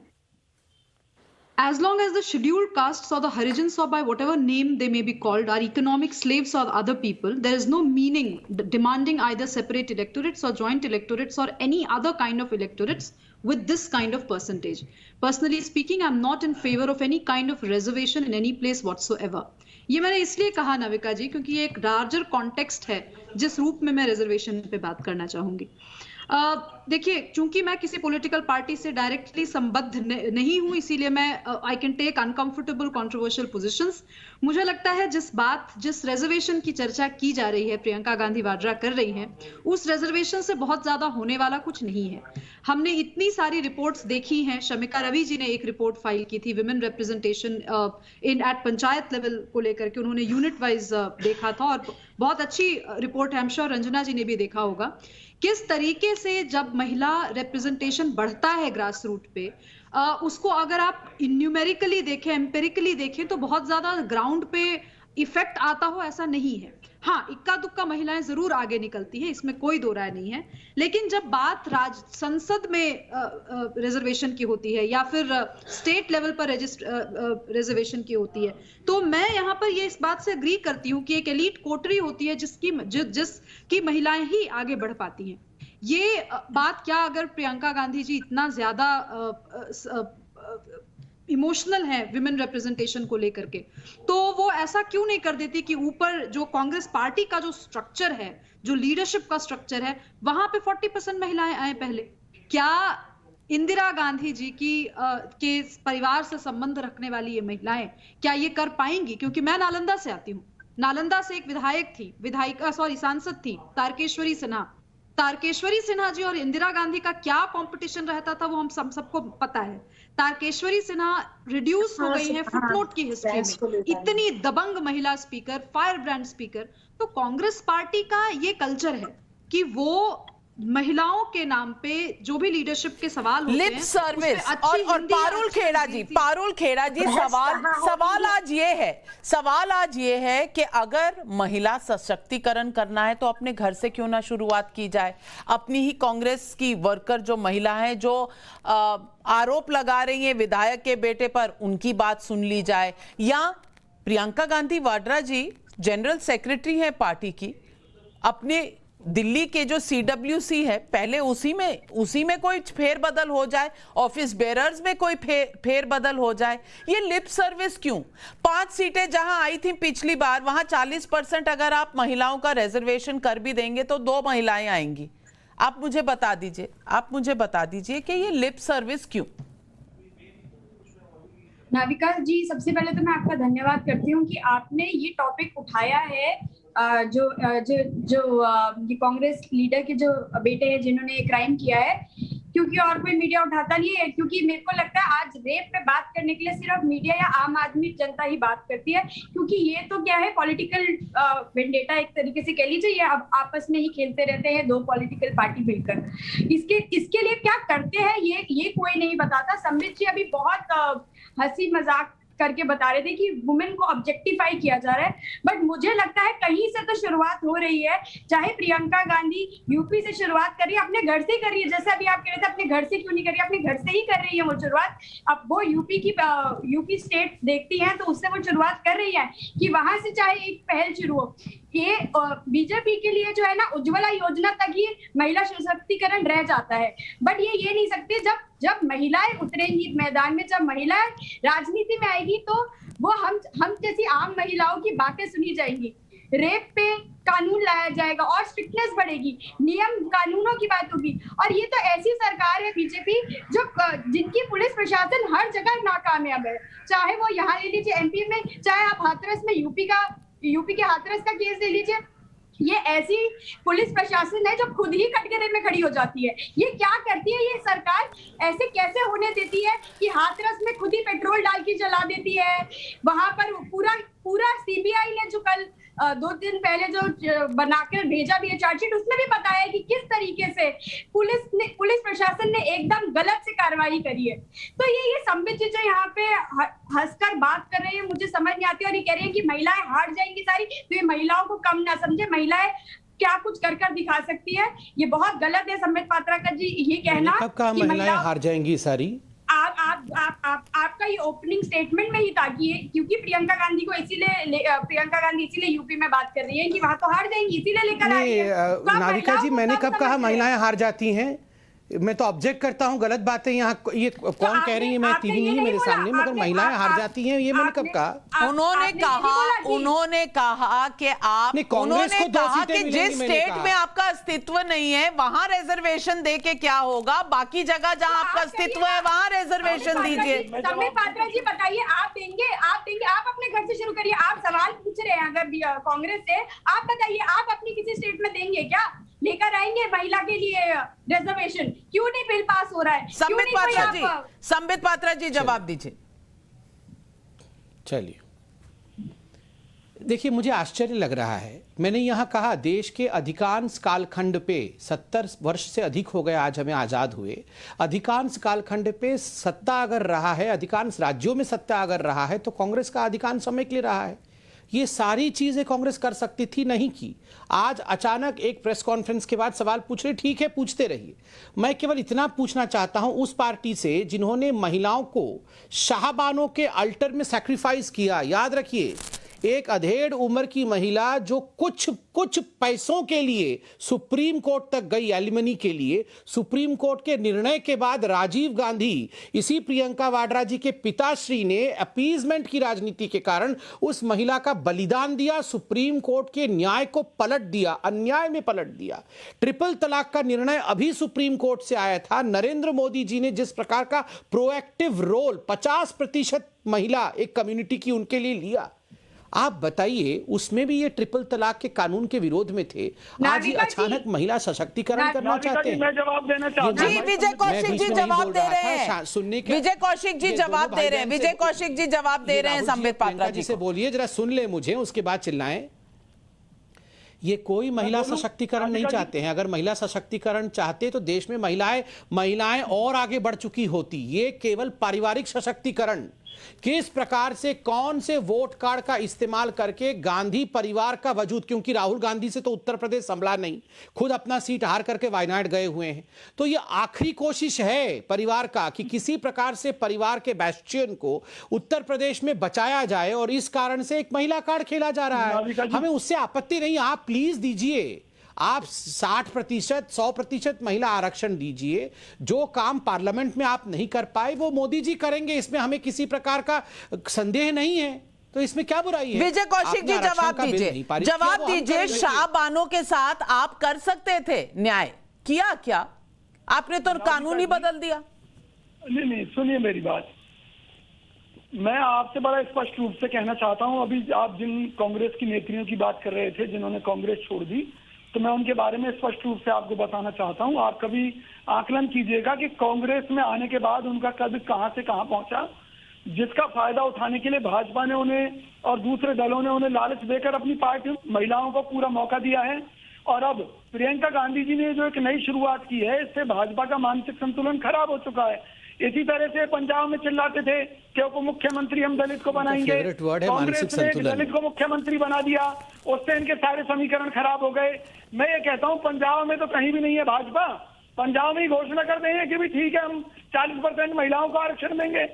S9: As long as the scheduled castes or the Harijans or by whatever name they may be called are economic slaves or other people, there is no meaning demanding either separate electorates or joint electorates or any other kind of electorates with this kind of percentage. Personally speaking, I'm not in favor of any kind of reservation in any place whatsoever. ये मैंने इसलिए कहा नाविका जी क्योंकि ये एक larger context है जिस रूप में मैं रिजर्वेशन पे बात करना चाहूंगी। देखिए, चूंकि मैं किसी पॉलिटिकल पार्टी से डायरेक्टली संबद्ध नहीं हूं, इसीलिए मैं I can take uncomfortable controversial positions. मुझे लगता है जिस रिजर्वेशन की चर्चा की जा रही है, प्रियंका गांधी वाड्रा कर रही हैं, उस रिजर्वेशन से बहुत ज्यादा होने वाला कुछ नहीं है। हमने इतनी सारी रिपोर्ट्स देखी हैं। शमिका रवि जी ने एक रिपोर्ट फाइल की थी women representation in at panchayat level को लेकर के, उन्होंने यूनिट वाइज देखा था और बहुत अच्छी रिपोर्ट है। आई एम श्योर रंजना जी ने भी देखा होगा किस तरीके से जब महिला रिप्रेजेंटेशन बढ़ता है ग्रास रूट पे, उसको अगर आप न्यूमेरिकली देखें, एम्पेरिकली देखें तो बहुत ज्यादा ग्राउंड पे इफेक्ट आता हो ऐसा नहीं है। हाँ, इक्का दुक्का महिलाएं जरूर आगे निकलती हैं, इसमें कोई दो राय नहीं है। लेकिन जब बात संसद में रिजर्वेशन की होती है या फिर स्टेट लेवल पर रिजर्वेशन की होती है, तो मैं यहाँ पर ये इस बात से एग्री करती हूँ कि एक एलीट कोटरी होती है जिसकी महिलाएं ही आगे बढ़ पाती हैं। ये बात क्या अगर प्रियंका गांधी जी इतना ज्यादा इमोशनल है विमेन रिप्रेजेंटेशन को लेकर के, तो वो ऐसा क्यों नहीं कर देती कि ऊपर जो कांग्रेस पार्टी का जो स्ट्रक्चर है, जो लीडरशिप का स्ट्रक्चर है, वहां पे 40% महिलाएं आए पहले। क्या इंदिरा गांधी जी के परिवार से संबंध रखने वाली ये महिलाएं क्या ये कर पाएंगी? क्योंकि मैं नालंदा से आती हूँ। नालंदा से एक सांसद थी तारकेश्वरी सिन्हा। तारकेश्वरी सिन्हा जी और इंदिरा गांधी का क्या कंपटीशन रहता था वो हम सबको पता है। तारकेश्वरी सिन्हा रिड्यूस हो गई है फुटनोट की हिस्ट्री में, इतनी दबंग महिला स्पीकर, फायर ब्रांड स्पीकर। तो कांग्रेस पार्टी का ये कल्चर है कि वो महिलाओं के नाम पे जो भी लीडरशिप के सवाल होते हैं,
S1: सर्विस और पारुल खेड़ा जी सवाल आज ये है कि अगर महिला सशक्तिकरण करना है तो अपने घर से क्यों ना शुरुआत की जाए। अपनी ही कांग्रेस की वर्कर जो महिला है जो आरोप लगा रही है विधायक के बेटे पर, उनकी बात सुन ली जाए। या प्रियंका गांधी वाड्रा जी जनरल सेक्रेटरी है पार्टी की, अपने दिल्ली के जो CWC है पहले उसी में कोई फेरबदल हो जाए, ऑफिस बेरर्स में कोई फेरबदल हो जाए। ये लिप सर्विस क्यों? 5 सीटें जहां आई थी पिछली बार, वहां 40% अगर आप महिलाओं का रिजर्वेशन कर भी देंगे तो 2 महिलाएं आएंगी। आप मुझे बता दीजिए कि ये लिप सर्विस क्यों?
S10: नाविका जी, सबसे पहले तो मैं आपका धन्यवाद करती हूँ कि आपने ये टॉपिक उठाया है ये कांग्रेस लीडर के जो बेटे हैं जिन्होंने क्राइम किया है, क्योंकि और कोई मीडिया उठाता नहीं है। क्योंकि मेरे को लगता है आज रेप पे बात करने के लिए सिर्फ मीडिया या आम आदमी जनता ही बात करती है, क्योंकि ये तो क्या है, पॉलिटिकल वेंडेटा एक तरीके से कह लीजिए। ये अब आपस में ही खेलते रहते हैं दो पॉलिटिकल पार्टी मिलकर। इसके लिए क्या करते हैं ये कोई नहीं बताता। संबित जी अभी बहुत हंसी मजाक करके बता रहे थे कि वुमेन को ऑब्जेक्टिफाई किया जा रहा है, बट मुझे लगता है कहीं से तो शुरुआत हो रही है। चाहे प्रियंका गांधी यूपी से शुरुआत कर रही है, अपने घर से ही कर रही है। जैसे अभी आप कह रहे थे अपने घर से क्यों नहीं कर रही है, अपने घर से ही कर रही है वो शुरुआत। अब वो यूपी स्टेट देखती हैं तो उससे वो शुरुआत कर रही है कि वहां से चाहे एक पहल शुरू हो। ये बीजेपी के लिए जो है ना, उज्ज्वला योजना तक ही महिला सशक्तिकरण रह जाता है, बट ये नहीं सकते। जब महिलाएं उतरेंगी मैदान में, जब महिलाएं राजनीति में आएगी तो वो हम जैसी आम महिलाओं की बातें सुनी जाएंगी। रेप पे कानून लाया जाएगा और स्ट्रिक्टनेस बढ़ेगी, नियम कानूनों की बात होगी। और ये तो ऐसी सरकार है बीजेपी जिनकी पुलिस प्रशासन हर जगह नाकामयाब है। चाहे वो यहाँ ले लीजिए एमपी में, चाहे आप हाथरस में यूपी के हाथरस का केस ले लीजिए। ये ऐसी पुलिस प्रशासन है जो खुद ही कटघरे में खड़ी हो जाती है। ये क्या करती है ये सरकार? ऐसे कैसे होने देती है कि हाथरस में खुद ही पेट्रोल डाल के जला देती है? वहां पर पूरा सीबीआई ने जो कल 2 दिन पहले जो बनाकर भेजा भी है चार्जशीट, उसमें भी बताया कि किस तरीके से पुलिस प्रशासन ने एकदम गलत से कार्रवाई करी है। तो ये संबित जी जो यहाँ पे हंसकर बात कर रहे हैं, मुझे समझ नहीं आती। और ये कह रहे हैं कि महिलाएं हार जाएंगी सारी, तो ये महिलाओं को कम ना समझे। महिलाएं क्या कुछ कर दिखा सकती है, ये बहुत गलत है संबित पात्रा का जी ये कहना।
S6: कब कहा महिलाएं हार जाएंगी सारी?
S10: आपका ये ओपनिंग स्टेटमेंट में ही था कि क्योंकि प्रियंका गांधी इसीलिए यूपी में बात कर रही है कि वहां तो हार जाएंगी, इसीलिए लेकर आई है।
S6: नाविका जी, मैंने कब कहा महिलाएं हार जाती हैं? मैं तो ऑब्जेक्ट करता हूं, गलत बातें यहाँ ये कौन कह रही है? मैं टीवी नहीं मेरे सामने, मगर महिलाएं हार जाती हैं ये मैंने कब कहा?
S1: उन्होंने कहा कि जिस स्टेट में आपका अस्तित्व नहीं है वहां रिजर्वेशन दे के क्या होगा, बाकी जगह जहां आपका अस्तित्व है वहां रिजर्वेशन दीजिए।
S10: संबित पात्रा जी बताइए, आप देंगे? आप अपने घर से शुरू करिए। आप सवाल पूछ रहे हैं अगर कांग्रेस से, आप बताइए आप अपनी किसी स्टेट में देंगे क्या? लेकर आएंगे महिला के लिए रिजर्वेशन? क्यों नहीं बिल पास हो रहा है?
S1: संबित पात्रा जी जवाब दीजिए।
S6: चलिए, देखिए मुझे आश्चर्य लग रहा है। मैंने यहाँ कहा देश के अधिकांश कालखंड पे 70 वर्ष से अधिक हो गए आज हमें आज़ाद हुए। अधिकांश कालखंड पे सत्ता अगर रहा है, अधिकांश राज्यों में सत्ता अगर रहा है, तो कांग्रेस का अधिकांश समय के लिए रहा है। ये सारी चीजें कांग्रेस कर सकती थी, नहीं की। आज अचानक एक प्रेस कॉन्फ्रेंस के बाद सवाल पूछ रहे, ठीक है पूछते रहिए। मैं केवल इतना पूछना चाहता हूं उस पार्टी से जिन्होंने महिलाओं को शाहबानों के अल्टर में सैक्रिफाइस किया। याद रखिए, एक अधेड़ उम्र की महिला जो कुछ पैसों के लिए सुप्रीम कोर्ट तक गई, एलिमनी के लिए। सुप्रीम कोर्ट के निर्णय के बाद राजीव गांधी, इसी प्रियंका वाड्रा जी के पिताश्री ने अपीजमेंट की राजनीति के कारण उस महिला का बलिदान दिया, सुप्रीम कोर्ट के न्याय को पलट दिया, अन्याय में पलट दिया। ट्रिपल तलाक का निर्णय अभी सुप्रीम कोर्ट से आया था। नरेंद्र मोदी जी ने जिस प्रकार का प्रोएक्टिव रोल 50% महिला एक कम्युनिटी की उनके लिए लिया, आप बताइए, उसमें भी ये ट्रिपल तलाक के कानून के विरोध में थे। आज ये अचानक महिला सशक्तिकरण करना चाहते हैं।
S7: मैं जवाब देना चाहता हूं।
S1: विजय कौशिक जी जवाब दे रहे हैं।
S6: सुनने के
S1: विजय कौशिक जी जवाब दे रहे हैं। विजय कौशिक जी जवाब दे रहे हैं संबित पात्रा जी
S6: से। बोलिए जरा, सुन ले मुझे, उसके बाद चिल्लाएं। ये कोई महिला सशक्तिकरण नहीं चाहते हैं। अगर महिला सशक्तिकरण चाहते तो देश में महिलाएं और आगे बढ़ चुकी होती। ये केवल पारिवारिक सशक्तिकरण, किस प्रकार से कौन से वोट कार्ड का इस्तेमाल करके गांधी परिवार का वजूद, क्योंकि राहुल गांधी से तो उत्तर प्रदेश संभला नहीं, खुद अपना सीट हार करके वायनाड गए हुए हैं। तो ये आखिरी कोशिश है परिवार का कि किसी प्रकार से परिवार के बैस्टियन को उत्तर प्रदेश में बचाया जाए, और इस कारण से एक महिला कार्ड खेला जा रहा है। हमें उससे आपत्ति नहीं, आप प्लीज दीजिए। आप 60%, 100% महिला आरक्षण दीजिए। जो काम पार्लियामेंट में आप नहीं कर पाए वो मोदी जी करेंगे, इसमें हमें किसी प्रकार का संदेह नहीं है। तो इसमें क्या बुराई है?
S1: विजय कौशिक जी जवाब दीजिए। शाहबानों के साथ आप कर सकते थे न्याय, किया क्या? आपने तो कानून ही बदल दिया।
S7: नहीं, सुनिए मेरी बात। मैं आपसे बड़ा स्पष्ट रूप से कहना चाहता हूं, अभी आप जिन कांग्रेस की नेत्रियों की बात कर रहे थे जिन्होंने कांग्रेस छोड़ दी, तो मैं उनके बारे में स्पष्ट रूप से आपको बताना चाहता हूं। आप कभी आकलन कीजिएगा कि कांग्रेस में आने के बाद उनका कद कहां से कहां पहुंचा, जिसका फायदा उठाने के लिए भाजपा ने उन्हें और दूसरे दलों ने उन्हें लालच देकर अपनी पार्टी महिलाओं को पूरा मौका दिया है। और अब प्रियंका गांधी जी ने जो एक नई शुरुआत की है, इससे भाजपा का मानसिक संतुलन खराब हो चुका है। इसी तरह से पंजाब में चिल्लाते थे कि उप मुख्यमंत्री हम दलित को बनाएंगे, कांग्रेस ने एक दलित को मुख्यमंत्री बना दिया, उससे इनके सारे समीकरण खराब हो गए। मैं ये कहता हूँ पंजाब में तो कहीं भी नहीं है भाजपा, पंजाब में ही घोषणा कर देंगे कि भी ठीक है हम 40% महिलाओं को आरक्षण देंगे।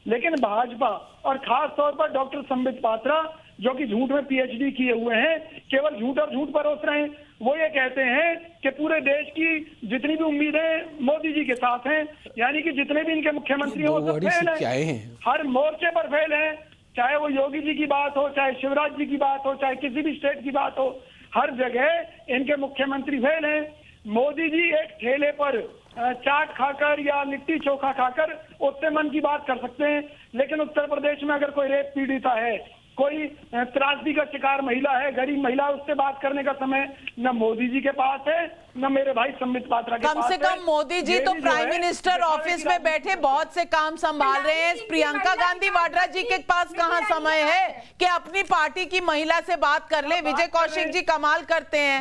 S7: लेकिन भाजपा और खास तौर पर डॉक्टर संबित पात्रा जो कि झूठ में पीएचडी किए हुए हैं, केवल झूठ और झूठ परोस रहे हैं। वो ये कहते हैं कि पूरे देश की जितनी भी उम्मीदें मोदी जी के साथ हैं, यानी कि जितने भी इनके मुख्यमंत्री हैं वो सब फेल हैं, हर मोर्चे पर फेल हैं। चाहे वो योगी जी की बात हो, चाहे शिवराज जी की बात हो, चाहे किसी भी स्टेट की बात हो, हर जगह इनके मुख्यमंत्री फेल हैं। मोदी जी एक ठेले पर चाट खाकर या लिट्टी चोखा खाकर उससे मन की बात कर सकते हैं, लेकिन उत्तर प्रदेश में अगर कोई रेप पीड़िता है, कोई त्रासदी का शिकार महिला है, गरीब महिला, उससे बात करने का समय न मोदी जी के पास है न मेरे भाई संबित पात्रा के पास है।
S1: कम से कम मोदी जी तो प्राइम मिनिस्टर ऑफिस में बैठे बहुत से काम संभाल रहे हैं। प्रियंका गांधी वाड्रा जी के पास कहां समय है कि अपनी पार्टी की महिला से बात कर ले। विजय कौशिक जी कमाल करते हैं।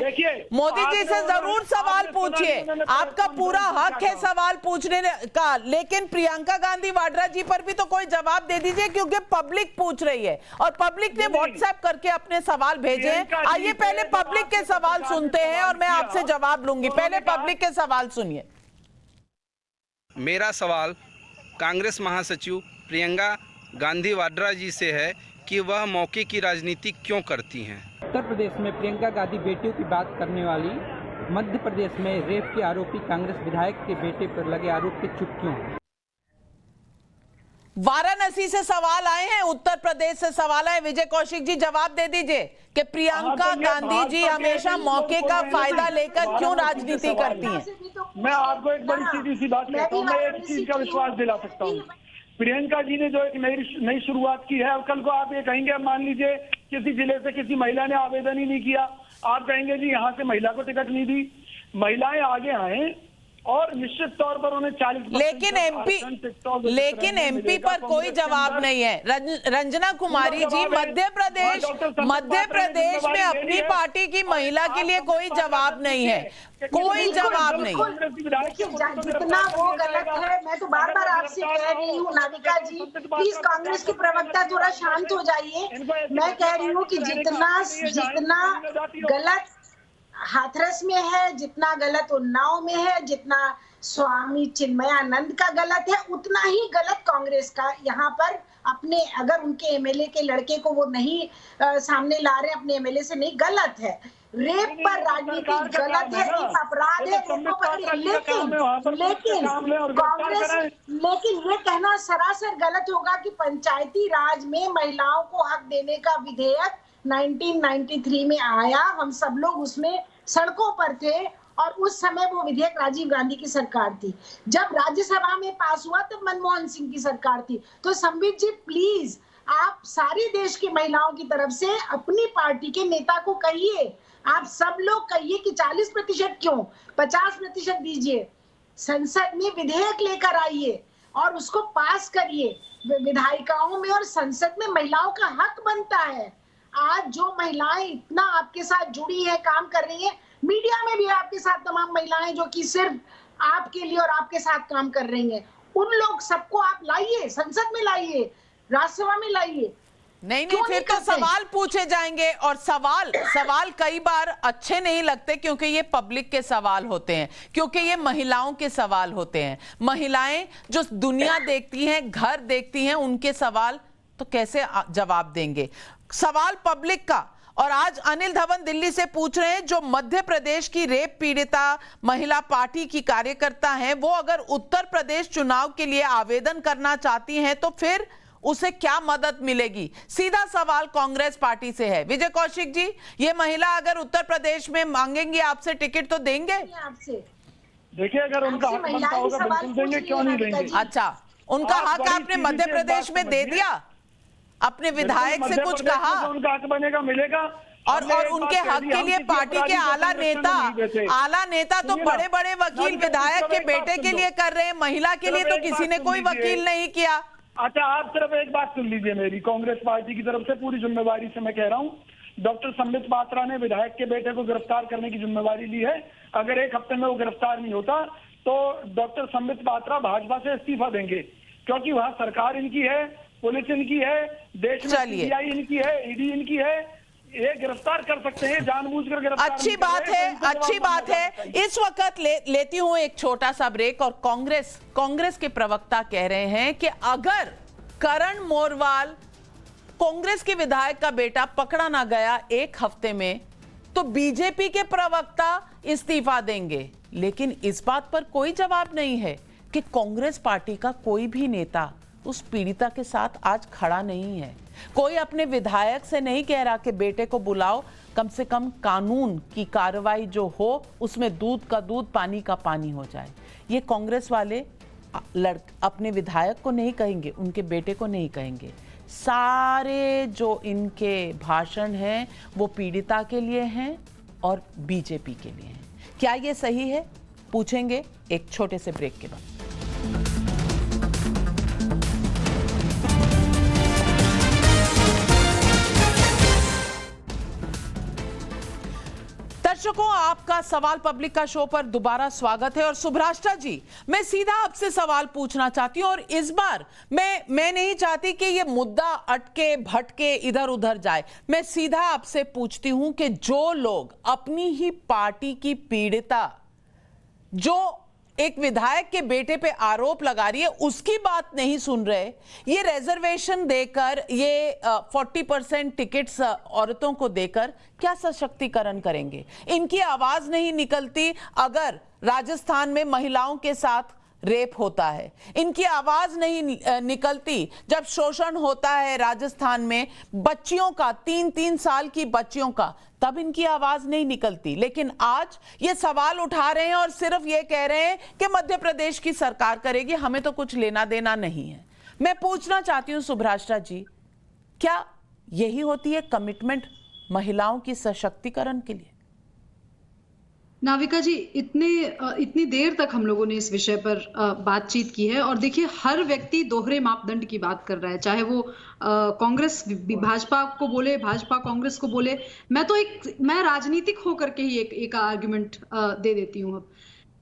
S1: मोदी जी से जरूर सवाल पूछिए, आपका पूरा हक है सवाल पूछने का, लेकिन प्रियंका गांधी वाड्रा जी पर भी तो कोई जवाब दे दीजिए, क्योंकि पब्लिक पूछ रही है और पब्लिक ने व्हाट्सएप करके अपने सवाल भेजे हैं। आइए पहले पब्लिक के सवाल सुनते हैं और मैं आपसे जवाब लूंगी। पहले पब्लिक के सवाल सुनिए।
S11: मेरा सवाल कांग्रेस महासचिव प्रियंका गांधी वाड्रा जी से है कि वह मौके की राजनीति क्यों करती हैं।
S12: उत्तर प्रदेश में प्रियंका गांधी बेटियों की बात करने वाली, मध्य प्रदेश में रेप के आरोपी कांग्रेस विधायक के बेटे पर लगे आरोप के चुप क्यों?
S1: वाराणसी से सवाल आए हैं, उत्तर प्रदेश से सवाल आए। विजय कौशिक जी जवाब दे दीजिए कि प्रियंका गांधी जी हमेशा मौके का फायदा लेकर क्यों राजनीति करती हैं।
S7: मैं आपको एक बड़ी सीधी सी बात कहता हूँ, मैं एक चीज का विश्वास दिला सकता हूँ। प्रियंका जी ने जो एक नई शुरुआत की है, कल को आप ये कहेंगे, अब मान लीजिए किसी जिले से किसी महिला ने आवेदन ही नहीं किया, आप कहेंगे जी यहाँ से महिला को टिकट नहीं दी, महिलाएं आगे आए और निश्चित तौर पर उन्हें 40%।
S1: लेकिन एमपी पर कोई जवाब नहीं है। रंजना कुमारी जी, मध्य प्रदेश में अपनी पार्टी की महिला के लिए कोई जवाब नहीं है, कोई जवाब नहीं।
S8: जितना वो गलत है, मैं तो बार बार आपसे कह रही हूँ नाविका जी, प्लीज कांग्रेस के प्रवक्ता थोड़ा शांत हो जाइए। मैं कह रही हूँ कि जितना गलत हाथरस में है, जितना गलत उन्नाव में है, जितना स्वामी चिन्मयानंद का गलत है, उतना ही गलत कांग्रेस का यहाँ पर अपने, अगर उनके एमएलए के लड़के को वो नहीं सामने ला रहे, अपने एमएलए से नहीं, गलत है। रेप पर राजनीति गलत है, एक अपराध है। लेकिन कांग्रेस, लेकिन ये कहना सरासर गलत होगा कि पंचायती राज में महिलाओं को हक देने का विधेयक 1993 में आया, हम सब लोग उसमें सड़कों पर थे और उस समय वो विधेयक राजीव गांधी की सरकार थी। जब राज्यसभा में पास हुआ तब मनमोहन सिंह की सरकार थी। तो संबित जी प्लीज आप सारी देश की महिलाओं की तरफ से अपनी पार्टी के नेता को कहिए, आप सब लोग कहिए कि 40% क्यों, 50% दीजिए, संसद में विधेयक लेकर आइए और उसको पास करिए। विधायिकाओं में और संसद में महिलाओं का हक बनता है। आज जो महिलाएं इतना आपके साथ जुड़ी है, काम कर रही हैं, मीडिया में भी आपके साथ तमाम महिलाएं जो कि सिर्फ आपके लिए और आपके साथ काम कर रही हैं, उन लोग सबको आप लाइए, संसद में लाइए, राज्यसभा में लाइए।
S1: नहीं, फिर तो सवाल पूछे जाएंगे और सवाल कई बार अच्छे नहीं लगते, क्योंकि ये पब्लिक के सवाल होते हैं, क्योंकि ये महिलाओं के सवाल होते हैं। महिलाएं जो दुनिया देखती हैं, घर देखती हैं, उनके सवाल तो कैसे जवाब देंगे। सवाल पब्लिक का। और आज अनिल धवन दिल्ली से पूछ रहे हैं, जो मध्य प्रदेश की रेप पीड़िता महिला पार्टी की कार्यकर्ता हैं, वो अगर उत्तर प्रदेश चुनाव के लिए आवेदन करना चाहती हैं तो फिर उसे क्या मदद मिलेगी। सीधा सवाल कांग्रेस पार्टी से है। विजय कौशिक जी, ये महिला अगर उत्तर प्रदेश में मांगेंगी आपसे टिकट तो देंगे?
S8: आपसे
S7: देखिए, अगर उनका हक बनता होगा बिल्कुल देंगे, क्यों नहीं देंगे।
S1: अच्छा, उनका हक आपने मध्य प्रदेश में दे दिया? अपने विधायक से कुछ कहा?
S7: उनका हक बनेगा, मिलेगा।
S1: और उनके हक के लिए पार्टी के आला नेता तो बड़े बड़े वकील विधायक के बेटे के लिए कर रहे हैं, महिला के लिए तो किसी ने कोई वकील नहीं किया।
S7: अच्छा, आप सिर्फ एक बात सुन लीजिए मेरी, कांग्रेस पार्टी की तरफ से पूरी जिम्मेवारी से मैं कह रहा हूँ, डॉक्टर संबित पात्रा ने विधायक के बेटे को गिरफ्तार करने की जिम्मेवारी ली है। अगर एक हफ्ते में वो गिरफ्तार नहीं होता तो डॉक्टर संबित पात्रा भाजपा से इस्तीफा देंगे, क्योंकि वहाँ सरकार इनकी है, पुलिस इनकी है, देश में सीबीआई इनकी है, ईडी इनकी है, ये गिरफ्तार कर सकते हैं, जानबूझकर गिरफ्तार।
S1: अच्छी बात है। इस वक्त लेती हूं एक छोटा सा ब्रेक। और कांग्रेस के प्रवक्ता कह रहे हैं कि अगर करण मोरवाल कांग्रेस के विधायक का बेटा पकड़ा ना गया एक हफ्ते में तो बीजेपी के प्रवक्ता इस्तीफा देंगे। लेकिन इस बात पर कोई जवाब नहीं है कि कांग्रेस पार्टी का कोई भी नेता उस पीड़िता के साथ आज खड़ा नहीं है। कोई अपने विधायक से नहीं कह रहा कि बेटे को बुलाओ, कम से कम कानून की कार्रवाई जो हो उसमें दूध का दूध, पानी का पानी हो जाए। ये कांग्रेस वाले अपने विधायक को नहीं कहेंगे, उनके बेटे को नहीं कहेंगे। सारे जो इनके भाषण हैं वो पीड़िता के लिए हैं और बीजेपी के लिए हैं। क्या ये सही है? पूछेंगे एक छोटे से ब्रेक के बाद। दर्शकों, आपका सवाल पब्लिक का शो पर दोबारा स्वागत है। और सुभ्राष्टा जी, मैं सीधा आपसे सवाल पूछना चाहती हूं और इस बार मैं नहीं चाहती कि ये मुद्दा अटके भटके इधर उधर जाए। मैं सीधा आपसे पूछती हूं कि जो लोग अपनी ही पार्टी की पीड़िता जो एक विधायक के बेटे पे आरोप लगा रही है उसकी बात नहीं सुन रहे, ये रिजर्वेशन देकर, ये 40% टिकट्स औरतों को देकर क्या सशक्तिकरण करेंगे? इनकी आवाज नहीं निकलती अगर राजस्थान में महिलाओं के साथ रेप होता है, इनकी आवाज नहीं निकलती जब शोषण होता है राजस्थान में बच्चियों का, 3-3 साल की बच्चियों का, तब इनकी आवाज नहीं निकलती। लेकिन आज ये सवाल उठा रहे हैं और सिर्फ ये कह रहे हैं कि मध्य प्रदेश की सरकार करेगी, हमें तो कुछ लेना देना नहीं है। मैं पूछना चाहती हूं सुभ्राष्टा जी, क्या यही होती है कमिटमेंट महिलाओं की सशक्तिकरण के लिए?
S9: नाविका जी, इतनी देर तक हम लोगों ने इस विषय पर बातचीत की है और देखिए हर व्यक्ति दोहरे मापदंड की बात कर रहा है, चाहे वो कांग्रेस भाजपा को बोले, भाजपा कांग्रेस को बोले। मैं राजनीतिक होकर के ही एक आर्गुमेंट दे देती हूँ। अब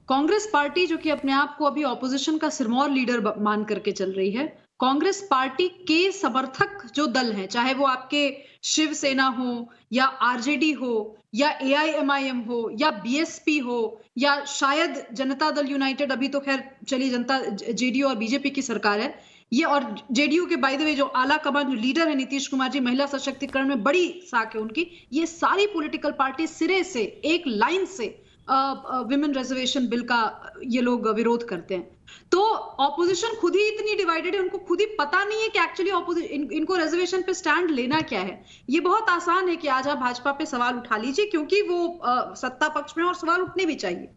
S9: कांग्रेस पार्टी जो कि अपने आप को अभी ऑपोजिशन का सिरमौर लीडर मान करके चल रही है, कांग्रेस पार्टी के समर्थक जो दल हैं, चाहे वो आपके शिवसेना हो या आरजेडी हो या एआईएमआईएम हो या बीएसपी हो या शायद जनता दल यूनाइटेड, अभी तो खैर चलिए जनता जेडीयू और बीजेपी की सरकार है ये, और जेडीयू के बाय द वे जो आला कमान जो लीडर है नीतीश कुमार जी, महिला सशक्तिकरण में बड़ी साख है उनकी। ये सारी पॉलिटिकल पार्टी सिरे से एक लाइन से विमेन रिजर्वेशन बिल का ये लोग विरोध करते हैं। तो ऑपोजिशन खुद ही इतनी डिवाइडेड है, उनको खुद ही पता नहीं है कि एक्चुअली इनको रिजर्वेशन पे स्टैंड लेना क्या है। ये बहुत आसान है कि आज आप भाजपा पे सवाल उठा लीजिए क्योंकि वो सत्ता पक्ष में और सवाल उठने भी चाहिए।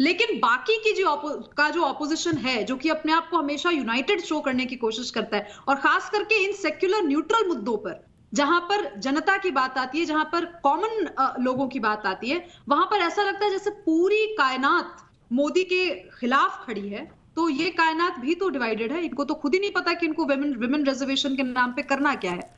S9: लेकिन बाकी की जो ऑपोजिशन है, जो कि अपने आप को हमेशा यूनाइटेड शो करने की कोशिश करता है, और खास करके इन सेक्युलर न्यूट्रल मुद्दों पर जहां पर जनता की बात आती है, जहां पर कॉमन लोगों की बात आती है, वहां पर ऐसा लगता है जैसे पूरी कायनात मोदी के खिलाफ खड़ी है। तो ये कायनात भी तो डिवाइडेड है, इनको तो खुद ही नहीं पता कि इनको विमेन रिजर्वेशन के नाम पे करना क्या है।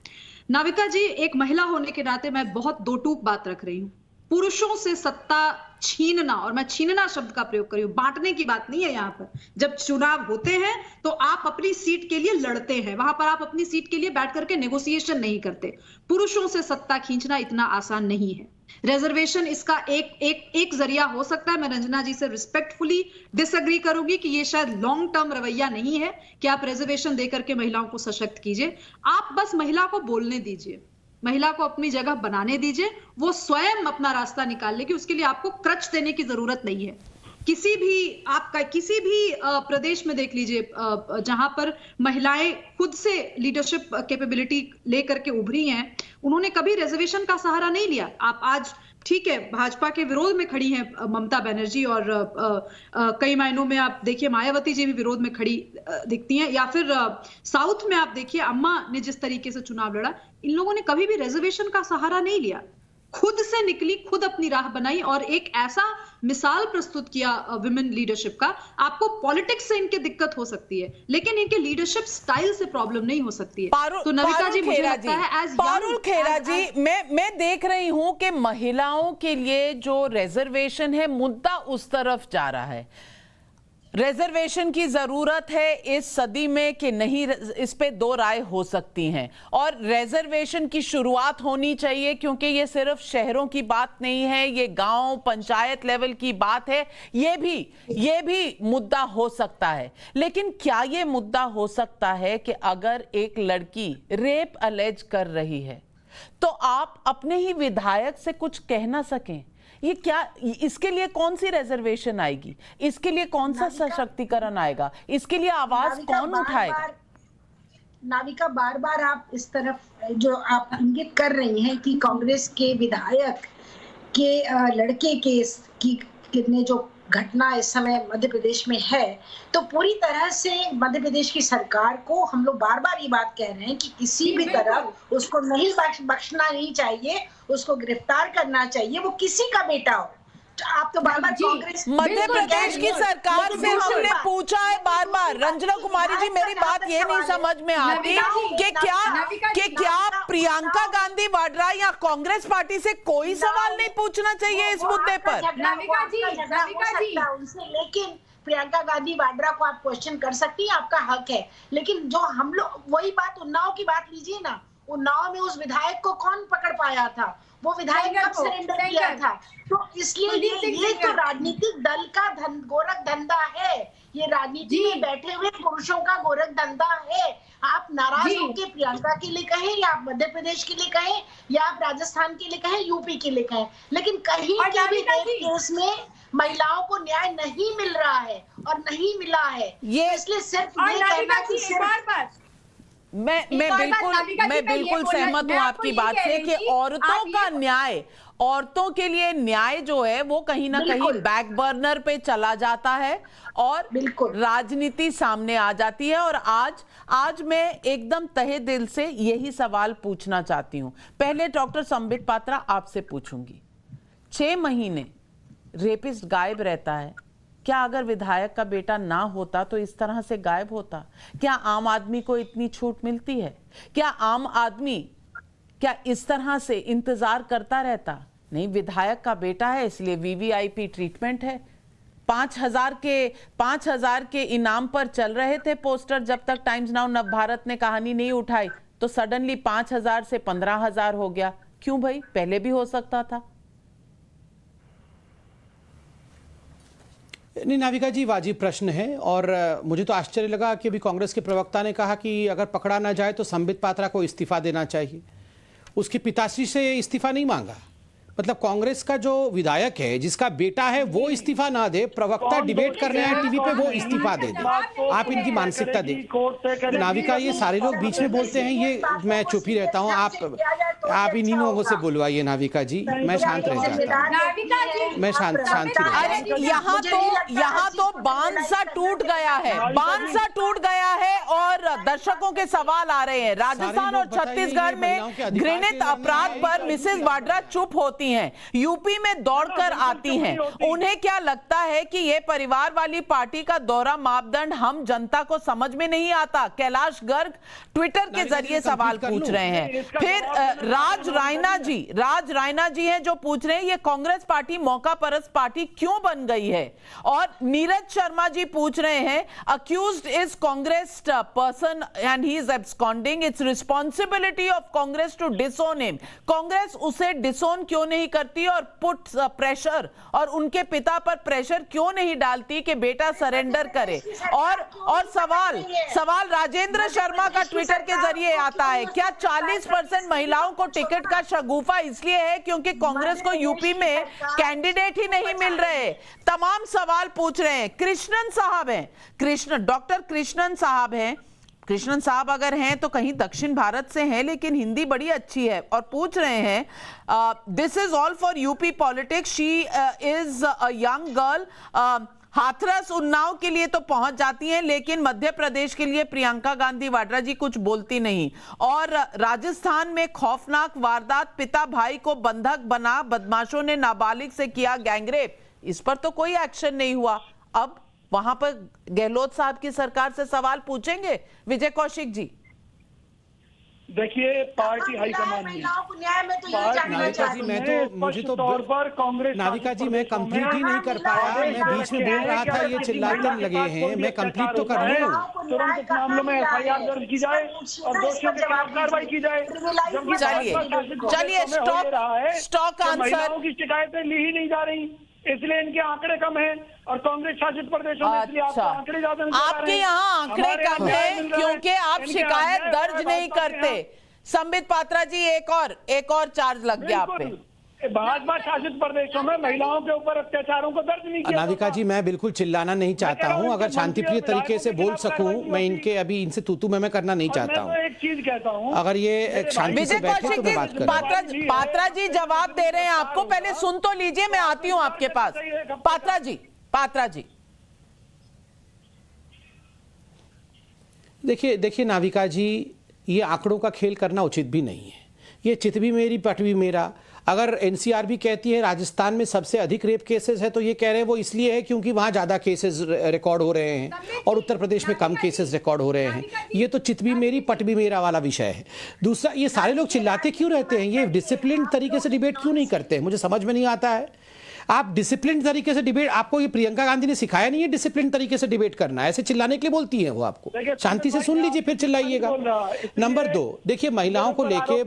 S9: नाविका जी, एक महिला होने के नाते मैं बहुत दो टूक बात रख रही हूँ। पुरुषों से सत्ता छीनना, और मैं छीनना शब्द का प्रयोग कर रही हूँ, बांटने की बात नहीं है। यहाँ पर जब चुनाव होते हैं तो आप अपनी सीट के लिए लड़ते हैं, वहां पर आप अपनी सीट के लिए बैठ करके नेगोशिएशन नहीं करते। पुरुषों से सत्ता खींचना इतना आसान नहीं है। रिजर्वेशन इसका एक जरिया हो सकता है। मैं रंजना जी से रिस्पेक्टफुली डिसएग्री करूंगी कि ये शायद लॉन्ग टर्म रवैया नहीं है कि आप रिजर्वेशन देकर के महिलाओं को सशक्त कीजिए। आप बस महिला को बोलने दीजिए, महिला को अपनी जगह बनाने दीजिए, वो स्वयं अपना रास्ता निकाल लेगी। उसके लिए आपको क्रच देने की जरूरत नहीं है। किसी भी प्रदेश में देख लीजिए जहां पर महिलाएं खुद से लीडरशिप कैपेबिलिटी लेकर के उभरी हैं, उन्होंने कभी रिजर्वेशन का सहारा नहीं लिया। आप आज ठीक है, भाजपा के विरोध में खड़ी हैं ममता बनर्जी, और कई मायनों में आप देखिए मायावती जी भी विरोध में खड़ी दिखती हैं, या फिर साउथ में आप देखिए अम्मा ने जिस तरीके से चुनाव लड़ा, इन लोगों ने कभी भी रिजर्वेशन का सहारा नहीं लिया, खुद से निकली, खुद अपनी राह बनाई और एक ऐसा मिसाल प्रस्तुत किया विमेन लीडरशिप का। आपको पॉलिटिक्स से इनके दिक्कत हो सकती है, लेकिन इनके लीडरशिप स्टाइल से प्रॉब्लम नहीं हो सकती है। तो नविका जी, मुझे लगता है
S1: पारुल खेरा जी, मैं देख रही हूं कि महिलाओं के लिए जो रिजर्वेशन है मुद्दा उस तरफ जा रहा है। रिजर्वेशन की जरूरत है इस सदी में कि नहीं, इस पे दो राय हो सकती हैं, और रिजर्वेशन की शुरुआत होनी चाहिए क्योंकि ये सिर्फ शहरों की बात नहीं है, ये गांव पंचायत लेवल की बात है। ये भी मुद्दा हो सकता है, लेकिन क्या ये मुद्दा हो सकता है कि अगर एक लड़की रेप अलेज कर रही है तो आप अपने ही विधायक से कुछ कह ना सकें? ये क्या, इसके लिए कौन सी रिजर्वेशन आएगी? इसके लिए कौन सा सशक्तिकरण आएगा? इसके लिए आवाज कौन उठाएगा?
S8: नाविका, बार बार आप इस तरफ जो आप इंगित कर रही हैं कि कांग्रेस के विधायक के लड़के की ने जो घटना इस समय मध्य प्रदेश में है, तो पूरी तरह से मध्य प्रदेश की सरकार को हम लोग बार बार ये बात कह रहे हैं कि किसी भी तरह उसको नहीं बख्शना नहीं चाहिए, उसको गिरफ्तार करना चाहिए, वो किसी का बेटा हो। आप तो बार बार कांग्रेस
S1: मध्य प्रदेश की सरकार से हमने पूछा है बार बार। रंजना कुमारी जी, मेरी बात ये नहीं समझ में आती कि क्या प्रियंका गांधी वाड्रा या कांग्रेस पार्टी से कोई सवाल नहीं पूछना चाहिए इस मुद्दे पर?
S8: लेकिन प्रियंका गांधी वाड्रा को आप क्वेश्चन कर सकती हैं, आपका हक है, लेकिन जो हम लोग वही बात उन्नाव की बात लीजिए ना, उन्नाव में उस विधायक को कौन पकड़ पाया था? वो विधायक कब सरेंडर किया था? तो इसलिए ये तो राजनीतिक दल का गोरख धंधा है, ये राजनीति में बैठे हुए पुरुषों का गोरख धंधा है। आप नाराज होकर प्रियंका के लिए कहें, या आप मध्य प्रदेश के लिए कहें, या आप राजस्थान के लिए कहें, यूपी के लिए कहें, लेकिन कहीं के भी केस में महिलाओं को न्याय नहीं मिल रहा है और नहीं मिला है। ये इसलिए सिर्फ ये कहना कि सिर्फ
S1: मैं बिल्कुल सहमत हूं आपकी बात से कि औरतों का न्याय, औरतों के लिए न्याय जो है वो कहीं ना कहीं बैक बर्नर पे चला जाता है और राजनीति सामने आ जाती है। और आज मैं एकदम तहे दिल से यही सवाल पूछना चाहती हूं। पहले डॉक्टर संबित पात्रा आपसे पूछूंगी, 6 महीने रेपिस्ट गायब रहता है, क्या अगर विधायक का बेटा ना होता तो इस तरह से गायब होता? क्या आम आदमी को इतनी छूट मिलती है? क्या आम आदमी क्या इस तरह से इंतजार करता रहता? नहीं, विधायक का बेटा है इसलिए वीवीआईपी ट्रीटमेंट है। 5,000 के इनाम पर चल रहे थे पोस्टर जब तक टाइम्स नाउ नवभारत ने कहानी नहीं उठाई, तो सडनली 5,000 से 15,000 हो गया। क्यों भाई? पहले भी हो सकता था।
S6: नहीं नाविका जी, वाजिब प्रश्न है, और मुझे तो आश्चर्य लगा कि अभी कांग्रेस के प्रवक्ता ने कहा कि अगर पकड़ा ना जाए तो संबित पात्रा को इस्तीफा देना चाहिए। उसकी पिताश्री से इस्तीफा नहीं मांगा। मतलब कांग्रेस का जो विधायक है जिसका बेटा है वो इस्तीफा ना दे, प्रवक्ता डिबेट कर रहे हैं टीवी पे, वो इस्तीफा दे दे। आप इनकी मानसिकता दें। नाविका, ये सारे लोग बीच में बोलते हैं, ये मैं चुप ही रहता हूँ। आप इन्हीं लोगों से बुलवाइए नाविका जी, मैं शांत रह जाता हूँ, मैं शांति।
S1: अरे यहाँ तो बांध सा टूट गया है, बांध सा टूट गया है और दर्शकों के सवाल आ रहे हैं। राजस्थान और छत्तीसगढ़ में घृणित अपराध पर मिसेस वाड्रा चुप होती हैं, यूपी में दौड़कर आती हैं। उन्हें क्या लगता है कि ये परिवार वाली पार्टी का दोहरा मापदंड हम जनता को समझ में नहीं आता? कैलाश गर्ग ट्विटर के जरिए सवाल पूछ रहे हैं। फिर राज रायना जी हैं जो पूछ रहे हैं ये कांग्रेस पार्टी मौका परस्त पार्टी क्यों बन गई है। और नीरज शर्मा जी पूछ रहे हैं accused is Congress person and he is absconding, it's responsibility of Congress to disown him. Congress उसे डिसोन क्यों नहीं करती और पुट प्रेशर, और उनके पिता पर प्रेशर क्यों नहीं डालती कि बेटा सरेंडर करे। और सवाल राजेंद्र शर्मा का ट्विटर के जरिए आता है, क्या 40% महिलाओं को टिकट का शगुफा इसलिए है क्योंकि कांग्रेस को यूपी में कैंडिडेट ही नहीं मिल रहे? तमाम सवाल पूछ रहे हैं। कृष्णन साहब हैं, डॉक्टर कृष्णन साहब हैं, कृष्णन साहब अगर हैं तो कहीं दक्षिण भारत से हैं, लेकिन हिंदी बड़ी अच्छी है और पूछ रहे हैं this is all for UP politics, she is a young girl, Hathras Unnao के लिए तो पहुंच जाती हैं, लेकिन मध्य प्रदेश के लिए प्रियंका गांधी वाड्रा जी कुछ बोलती नहीं। और राजस्थान में खौफनाक वारदात, पिता भाई को बंधक बना, बदमाशों ने नाबालिग से किया गैंगरेप, इस पर तो कोई एक्शन नहीं हुआ। अब वहां पर गहलोत साहब की सरकार से सवाल पूछेंगे विजय कौशिक जी?
S7: देखिए, पार्टी हाईकमान
S6: नाविका जी, मैं तो मुझे तो
S7: तौर पर कांग्रेस,
S6: नाविका जी मैं कंप्लीट ही नहीं कर पाया, मैं बीच में बोल रहा था, ये चिल्लाते लगे हैं, मैं कंप्लीट तो कर लूं।
S7: तुरंत इस मामलों में एफआईआर दर्ज की जाए और दोषियों के खिलाफ कार्रवाई की जाए।
S1: चलिए स्टॉक आंसर।
S7: महिलाओं की शिकायतें ली ही नहीं जा रही, इसलिए इनके आंकड़े कम हैं और कांग्रेस शासित प्रदेशों में इसलिए आपको आंकड़े ज्यादा नजर आ रहे हैं।
S1: आपके यहाँ आंकड़े कम है क्योंकि आप शिकायत दर्ज नहीं करते। संबित पात्रा जी, एक और चार्ज लग गया आप पे।
S7: भाजपा शासित प्रदेशों में महिलाओं के ऊपर अत्याचारों को दर्ज नहीं किया।
S6: नाविका जी, मैं बिल्कुल चिल्लाना नहीं चाहता हूं, अगर शांतिप्रिय तरीके से बोल सकूं, मैं इनके अभी इनसे तूतू मैं करना नहीं चाहता हूं।
S7: एक चीज कहता हूं,
S6: अगर ये शांति से बैठे तो मैं बात करूं।
S1: पात्रा जी जवाब दे रहे हैं आपको, पहले सुन तो लीजिए, मैं आती हूं आपके पास। पात्रा जी
S6: देखिए नाविका जी, ये आंकड़ों का खेल करना उचित भी नहीं है। ये चित भी मेरी पट भी मेरा। अगर एनसीआर भी कहती है राजस्थान में सबसे अधिक रेप केसेस है, तो ये कह रहे हैं वो इसलिए है क्योंकि वहां ज्यादा केसेस रिकॉर्ड हो रहे हैं और उत्तर प्रदेश में कम केसेस रिकॉर्ड हो रहे हैं। ये तो चित भी मेरी पट भी मेरा वाला विषय है। दूसरा, ये सारे लोग चिल्लाते क्यों रहते हैं? ये डिसिप्लिन तरीके से डिबेट क्यों नहीं करते? मुझे समझ में नहीं आता है। आप डिसिप्लिन तरीके से डिबेट, आपको ये प्रियंका गांधी ने सिखाया नहीं है डिसिप्लिन तरीके से डिबेट करना। ऐसे चिल्लाने के लिए बोलती है वो आपको। शांति से सुन लीजिए फिर चिल्लाइएगा। नंबर 2, देखिए महिलाओं को लेके,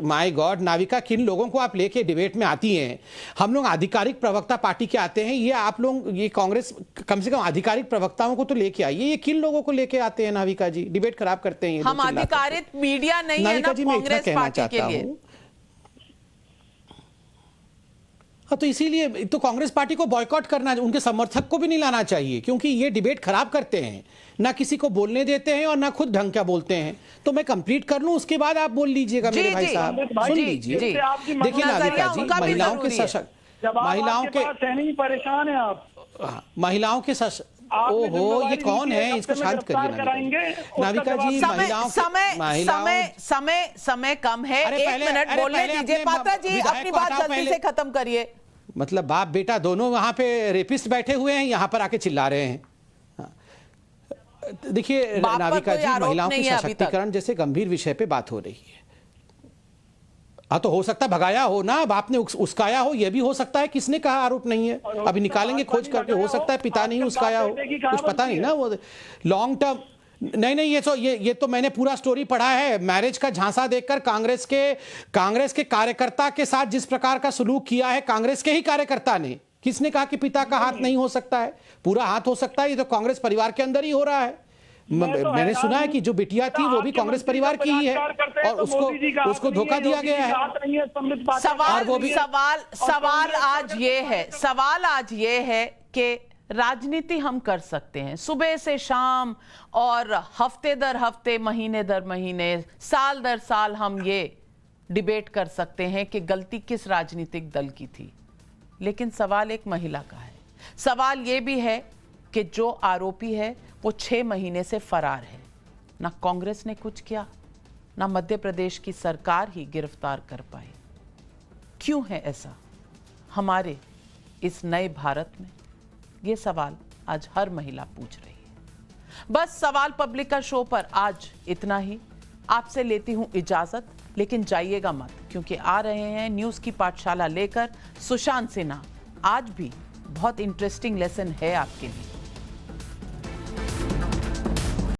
S6: माय गॉड नाविका, किन लोगों को आप लेके डिबेट में आती हैं? हम लोग आधिकारिक प्रवक्ता पार्टी के आते हैं, ये आप लोग, ये कांग्रेस कम से कम आधिकारिक प्रवक्ताओं को तो लेके आइए। ये किन लोगों को लेके आते हैं नाविका जी? डिबेट खराब करते हैं।
S1: हम आधिकारिक मीडिया नहीं है ना कांग्रेस पार्टी के लिए।
S6: तो इसीलिए तो कांग्रेस पार्टी को बॉयकॉट करना, उनके समर्थक को भी नहीं लाना चाहिए, क्योंकि ये डिबेट खराब करते हैं, ना किसी को बोलने देते हैं और ना खुद ढंग का बोलते हैं। तो मैं कंप्लीट कर लूं, उसके बाद आप बोल लीजिएगा मेरे भाई साहब। सुन लीजिए। देखिए नाविका जी, महिलाओं के सशक्त, महिलाओं के
S7: परेशान है आप,
S6: महिलाओं के ओहो, ये कौन है? इसको शांत करिए नाविका जी।
S1: समय कम है, 1 मिनट बोलने दीजिए। पात्रा जी अपनी बात जल्दी से खत्म करिए।
S6: मतलब बाप बेटा दोनों वहां पे रेपिस्ट बैठे हुए हैं, यहाँ पर आके चिल्ला रहे हैं। देखिए नाविका जी, महिलाओं के सशक्तिकरण जैसे गंभीर विषय पे बात हो रही है। हाँ, तो हो सकता है भगाया हो ना, बाप ने उसकाया हो, यह भी हो सकता है। किसने कहा आरोप नहीं है? अभी निकालेंगे खोज करके, हो सकता है पिता नहीं उसकाया हो, कुछ पता नहीं ना। वो लॉन्ग टर्म नहीं, ये तो मैंने पूरा स्टोरी पढ़ा है। मैरिज का झांसा देकर कांग्रेस के कार्यकर्ता के साथ जिस प्रकार का सलूक किया है कांग्रेस के ही कार्यकर्ता ने। किसने कहा कि पिता का हाथ नहीं हो सकता है? पूरा हाथ हो सकता है। ये तो कांग्रेस परिवार के अंदर ही हो रहा है। मैंने सुना है कि जो बिटिया थी वो भी कांग्रेस परिवार की ही है और उसको धोखा दिया गया है।
S1: सवाल आज ये है कि राजनीति हम कर सकते हैं सुबह से शाम, और हफ्ते दर हफ्ते, महीने दर महीने, साल दर साल हम ये डिबेट कर सकते हैं कि गलती किस राजनीतिक दल की थी। लेकिन सवाल एक महिला का है। सवाल ये भी है कि जो आरोपी है वो 6 महीने से फरार है। ना कांग्रेस ने कुछ किया, ना मध्य प्रदेश की सरकार ही गिरफ्तार कर पाई। क्यों है ऐसा हमारे इस नए भारत में? ये सवाल आज हर महिला पूछ रही है। बस सवाल पब्लिक का शो पर आज इतना ही। आपसे लेती हूं इजाजत, लेकिन जाइएगा मत, क्योंकि आ रहे हैं न्यूज़ की पाठशाला लेकर सुशांत सिन्हा। आज भी बहुत इंटरेस्टिंग लेसन है आपके लिए।